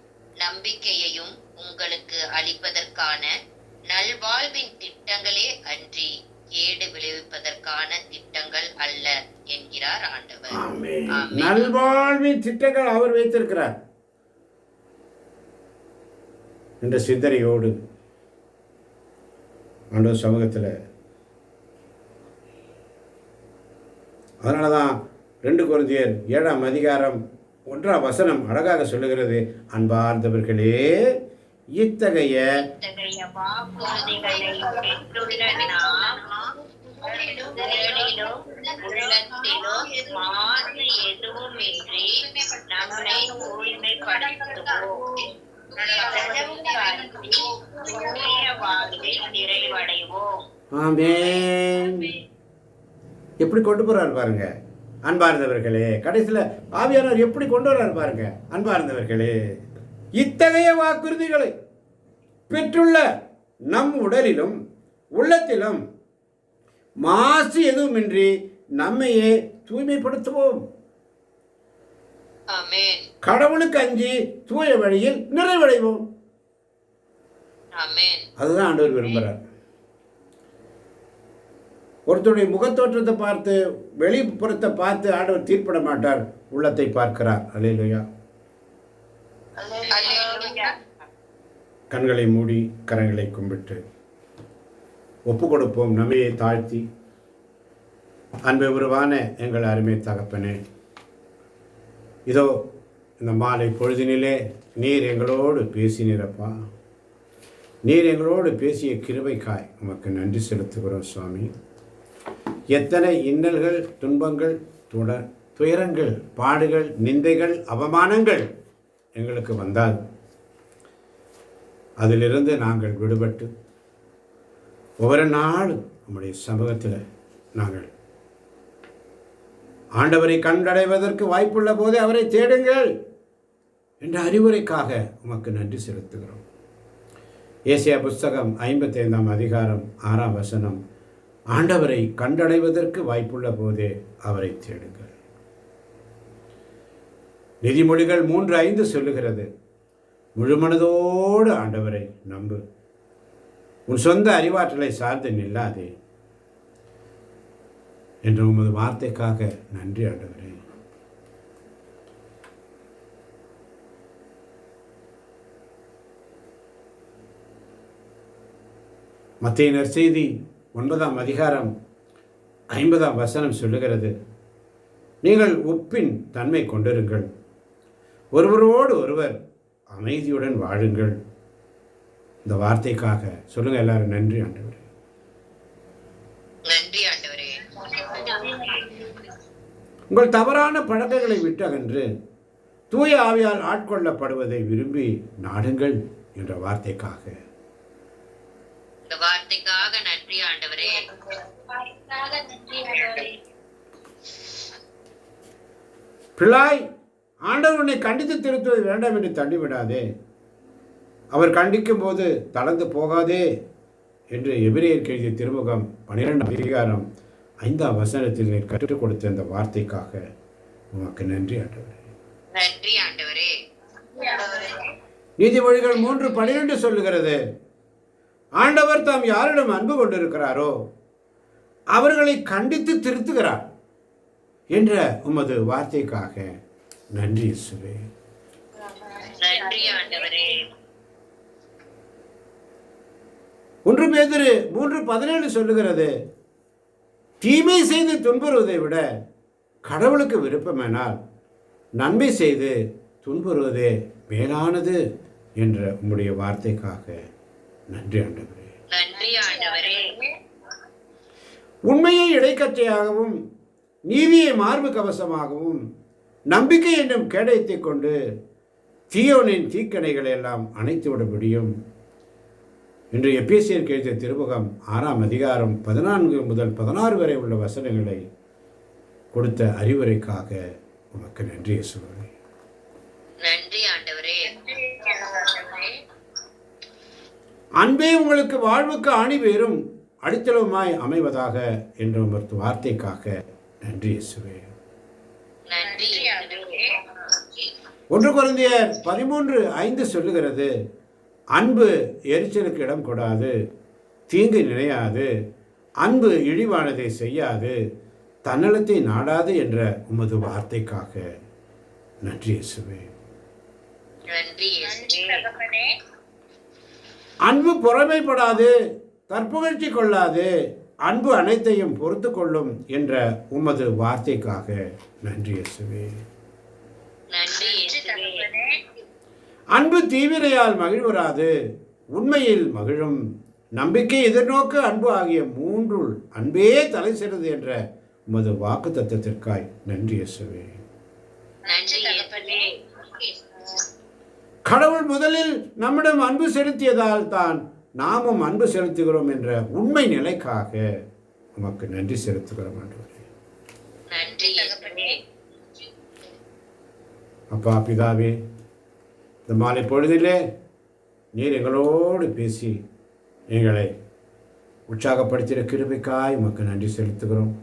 நம்பிக்கையையும் உங்களுக்கு அளிப்பதற்கான நல்வாழ்வின் திட்டங்களே அன்றி கேடு விளைவிப்பதற்கான திட்டங்கள் அல்ல என்கிறார் ஆண்டவர். நல்வாழ்வின் திட்டங்கள் அவர் வைத்திருக்கிறார் என்ற சிந்தனையோடு ஆண்டவர் சமூகத்தில். அதனால தான் 2 கொரிந்தியர் 7ஆம் அதிகாரம் 1ஆம் வசனம் அழகாக சொல்லுகிறது, அன்பார்ந்தவர்களே, இத்தகைய வாக்குறுதிகளை பெற்றுள்ள நாம் உள்ளத்திலும் மாசு எதுவுமின்றி நம்மை தூய்மைப்படுத்துவோம், வாழ்வில் நிறைவடைவோம். ஆமென். எப்படி கொண்டு போறாரு பாருங்க அன்பார்ந்தவர்களே. கடைசியில் ஆவியானவர் எப்படி கொண்டு வர்றாரு பாருங்க அன்பார்ந்தவர்களே. இத்தகைய வாக்குறுதிகளை பெற்றுள்ள நம் உடலிலும் உள்ளத்திலும் மாசு எதுவுமின்றி நம்மையே தூய்மைப்படுத்துவோம். கடவுளுக்கு அஞ்சி தூய வழியில் நிறைவடைவோம். அதுதான் ஆண்டவர் விரும்புகிறார். ஒருத்தருடைய முகத்தோற்றத்தை பார்த்து வெளிப்புறத்தை பார்த்து ஆண்டவர் தீர்ப்பிட மாட்டார், உள்ளத்தை பார்க்கிறார். அல்லேலூயா. கண்களை மூடி கரங்களை கும்பிட்டு ஒப்பு கொடுப்போம் நம்மையை தாழ்த்தி. அன்பு உருவான எங்கள் அருமை தகப்பனே, இதோ இந்த மாலை பொழுதினிலே நீர் எங்களோடு பேசினீரப்பா. நீர் எங்களோடு பேசிய கிருபைக்காய் உமக்கு நன்றி செலுத்துகிறோம் சுவாமி. எத்தனை இன்னல்கள், துன்பங்கள், துயரங்கள், பாடுகள், நிந்தைகள், அவமானங்கள் எங்களுக்கு வந்தால் அதிலிருந்து நாங்கள் விடுபட்டு ஒவ்வொரு நாளும் நம்முடைய சமூகத்தில் நாங்கள் ஆண்டவரை கண்டடைவதற்கு வாய்ப்புள்ள போது அவரை தேடுங்கள் என்ற அறிவுரைக்காக உமக்கு நன்றி செலுத்துகிறோம். ஏசாயா புஸ்தகம் 55ஆம் அதிகாரம் 6ஆம் வசனம், ஆண்டவரை கண்டடைவதற்கு வாய்ப்புள்ள போதே அவரை தேடுங்கள். நீதிமொழிகள் 3:5 சொல்லுகிறது, முழுமனதோடு ஆண்டவரை நம்பு, உன் சொந்த அறிவாற்றலை சார்ந்து நில்லாதே என்ற உமது வார்த்தைக்காக நன்றி ஆண்டவரே. மத்தேயு நற்செய்தி 9ஆம் அதிகாரம் 50ஆம் வசனம் சொல்லுகிறது, நீங்கள் உப்பின் தன்மை கொண்டிருங்கள், ஒருவரோடு ஒருவர் அமைதியுடன் வாழுங்கள், இந்த வார்த்தைக்காக சொல்லுங்க எல்லாரும், நன்றி ஆண்டவரே. நன்றி ஆண்டவரே. உங்கள் தவறான பழக்கங்களை விட்டு அகன்று தூய ஆவியால் ஆட்கொள்ளப்படுவதை விரும்பி நாடுங்கள் என்ற வார்த்தைக்காக, இந்த வார்த்தைக்காக நன்றி ஆண்டவரே. பிள்ளாய், ஆண்டவர் உன்னை கண்டித்து திருத்துவது வேண்டாம் என்று தள்ளிவிடாதே. அவர் கண்டிக்கும் போது தளர்ந்து போகாதே என்று எபிரேயர் எழுதிய திருமுகம் 12 அதிகாரம் 5ஆம் வசனத்தில் நீர் கற்றுக் கொடுத்த இந்த வார்த்தைக்காக உமக்கு நன்றி ஆண்டவரே. நன்றி ஆண்டவரே. நீதிமொழிகள் 3:12 சொல்லுகிறது, ஆண்டவர் தாம் யாரிடம் அன்பு கொண்டிருக்கிறாரோ அவர்களை கண்டித்து திருத்துகிறார் என்ற உமது வார்த்தைக்காக நன்றி இயேசுவே. நன்றி ஆண்டவரே. 1 பேதுரு 3:17 சொல்லுகிறது, தீமை செய்து துன்புறுவதை விட கடவுளுக்கு விருப்பமானால் நன்மை செய்து துன்புறுவதே மேலானது என்ற உம்முடைய வார்த்தைக்காக நன்றி ஆண்டவரே. நன்றி ஆண்டவரே. உண்மையை இடைக்கச்சையாகவும் நீதியை மார்பு கவசமாகவும் நம்பிக்கை என்னும் கேடயத்தை கொண்டு தீயோனின் தீக்கணைகளை எல்லாம் அணைத்து விட முடியும். இன்று எபேசியர் எழுதிய திருமுகம் 6ஆம் அதிகாரம் 14 முதல் 16 வரை உள்ள வசனங்களை கொடுத்த அறிவுரைக்காக உமக்கு நன்றி இயேசுவே. நன்றி ஆண்டவரே. அன்பே உங்களுக்கு வாழ்வுக்கு ஆணிவேரும் அடித்தளவுமாய் அமைவதாக என்ற உமது வார்த்தைக்காக நன்றி இயேசுவே. நன்றி ஆண்டவரே. 1 கொரிந்தியர் 13:5 சொல்லுகிறது, அன்பு எரிச்சலுக்கு இடம் கொடாது, தீங்கு நினையாது, அன்பு இழிவானதை செய்யாது, தன்னலத்தை நாடாது என்ற உமது வார்த்தைக்காக நன்றி இயேசுவே. நன்றி இயேசுவே. அன்பு பொறாமைப்படாது, தற்புகழ்ச்சி கொள்ளாது, அன்பு அனைத்தையும் பொறுத்து கொள்ளும் என்ற உமது வார்த்தைக்காக நன்றி இயேசுவே. நன்றி இயேசுவே. அன்பு தீவிரையால் மகிழ்வராது, உண்மையில் மகிழும், நம்பிக்கை எதிர்நோக்கு அன்பு ஆகிய 3 அன்பே தலை சிறந்தது என்ற உமது வாக்கு தத்தத்திற்காய் நன்றி இயேசுவே. நன்றி இயேசுவே. கடவுள் முதலில் நம்மிடம் அன்பு செலுத்தியதால் தான் நாமும் அன்பு செலுத்துகிறோம் என்ற உண்மை நிலைக்காக உமக்கு நன்றி செலுத்துகிறோம் ஆண்டவரே. நன்றி இயேசுவே. அப்பா பிதாவே, இந்த மாலை பொழுதிலே நீர் எங்களோடு பேசி எங்களை உற்சாகப்படுத்திய கிருபைக்காய் உமக்கு நன்றி செலுத்துகிறோம்.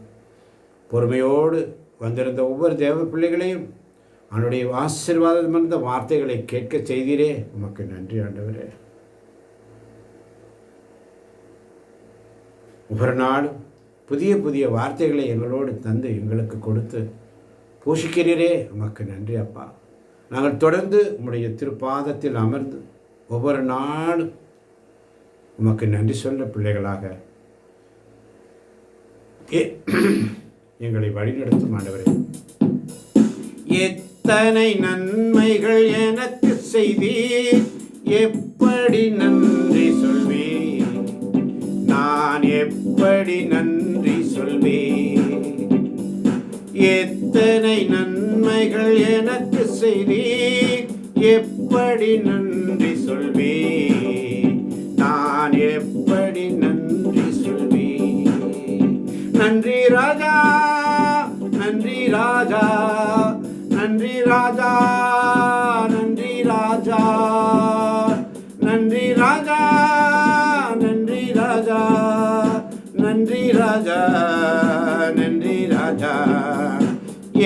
பொறுமையோடு வந்திருந்த ஒவ்வொரு தேவ பிள்ளைகளையும் அவனுடைய ஆசீர்வாதம் இருந்த வார்த்தைகளை கேட்க செய்தீரே, உமக்கு நன்றி ஆண்டவரே. ஒவ்வொரு நாளும் புதிய புதிய வார்த்தைகளை எங்களோடு தந்து எங்களுக்கு கொடுத்து போஷிக்கிறீரே, உமக்கு நன்றி அப்பா. நாங்கள் தொடர்ந்து உம்முடைய திருப்பாதத்தில் அமர்ந்து ஒவ்வொரு நாளும் உமக்கு நன்றி சொல்ல பிள்ளைகளாக எங்களை வழிநடத்தும் ஆண்டவரே. எத்தனை நன்மைகள் எனக்கு செய்தீர், எப்படி நன்றி சொல்வேன், நான் எப்படி நன்றி சொல்வேன். எத்தனை நன்மைகள் எனக்கு செய்தீர், எப்படி நன்றி சொல்வேன், நான் எப்படி நன்றி சொல்வேன். நன்றி ராஜா, நன்றி ராஜா, நன்றி ராஜா, நன்றி ராஜா, நன்றி ராஜா, நன்றி ராஜா, நன்றி ராஜா, நன்றி ராஜா.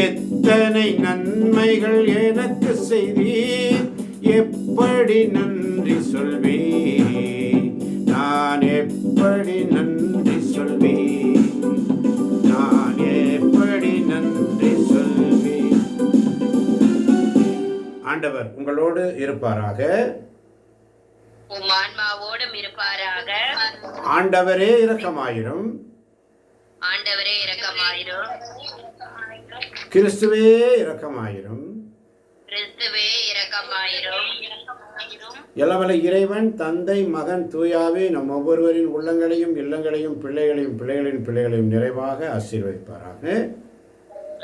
எத்தனை நன்மைகள் எனக்கு செய்தீர், எப்படி நன்றி சொல்வேன், நான் எப்படி நன்றி சொல்வேன், நான் எப்படி நன்றி சொல்வேன். ஆண்டவர் உங்களோடு இருப்பாராக. உம் ஆன்மாவோடும் இருப்பாராக. ஆண்டவரே இரக்கமாயிரும். ஆண்டவரே இரக்கமாயிரும். கிறிஸ்துவே இரக்கமாயிரும். கிறிஸ்துவே இரக்கமாயிரும். எல்லவல்ல இறைவன் தந்தை மகன் தூயாவே நம் ஒவ்வொருவரின் உள்ளங்களையும் இல்லங்களையும் பிள்ளைகளையும் பிள்ளைகளின் பிள்ளைகளையும் நிறைவாக ஆசீர்வதிப்பாராக.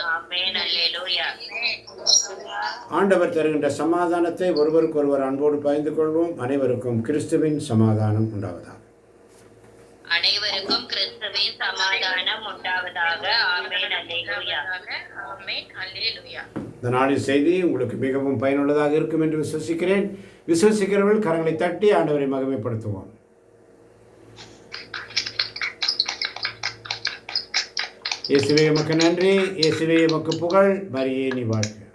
ஆமென். அல்லேலூயா. ஆண்டவர் தருகின்ற சமாதானத்தை ஒருவருக்கொருவர் அன்போடு பகிர்ந்து கொள்வோம். அனைவருக்கும் கிறிஸ்துவின் சமாதானம் உண்டாவதாக. அனைவருக்கும் கிறிஸ்துவின் சமாதானம் உண்டாவதாக. ஆமென். அல்லேலூயா. ஆமென். அல்லேலூயா. இந்த நாளின் செய்தி உங்களுக்கு மிகவும் பயனுள்ளதாக இருக்கும் என்று விசுவசிக்கிறேன். விசுவசிக்கிறவர்கள் கரங்களை தட்டி ஆண்டவரை மகிமைப்படுத்துவோம். இயேசுவே உமக்கு நன்றி, இயேசுவே உமக்கு புகழ், மரியே நீ வாழ்க.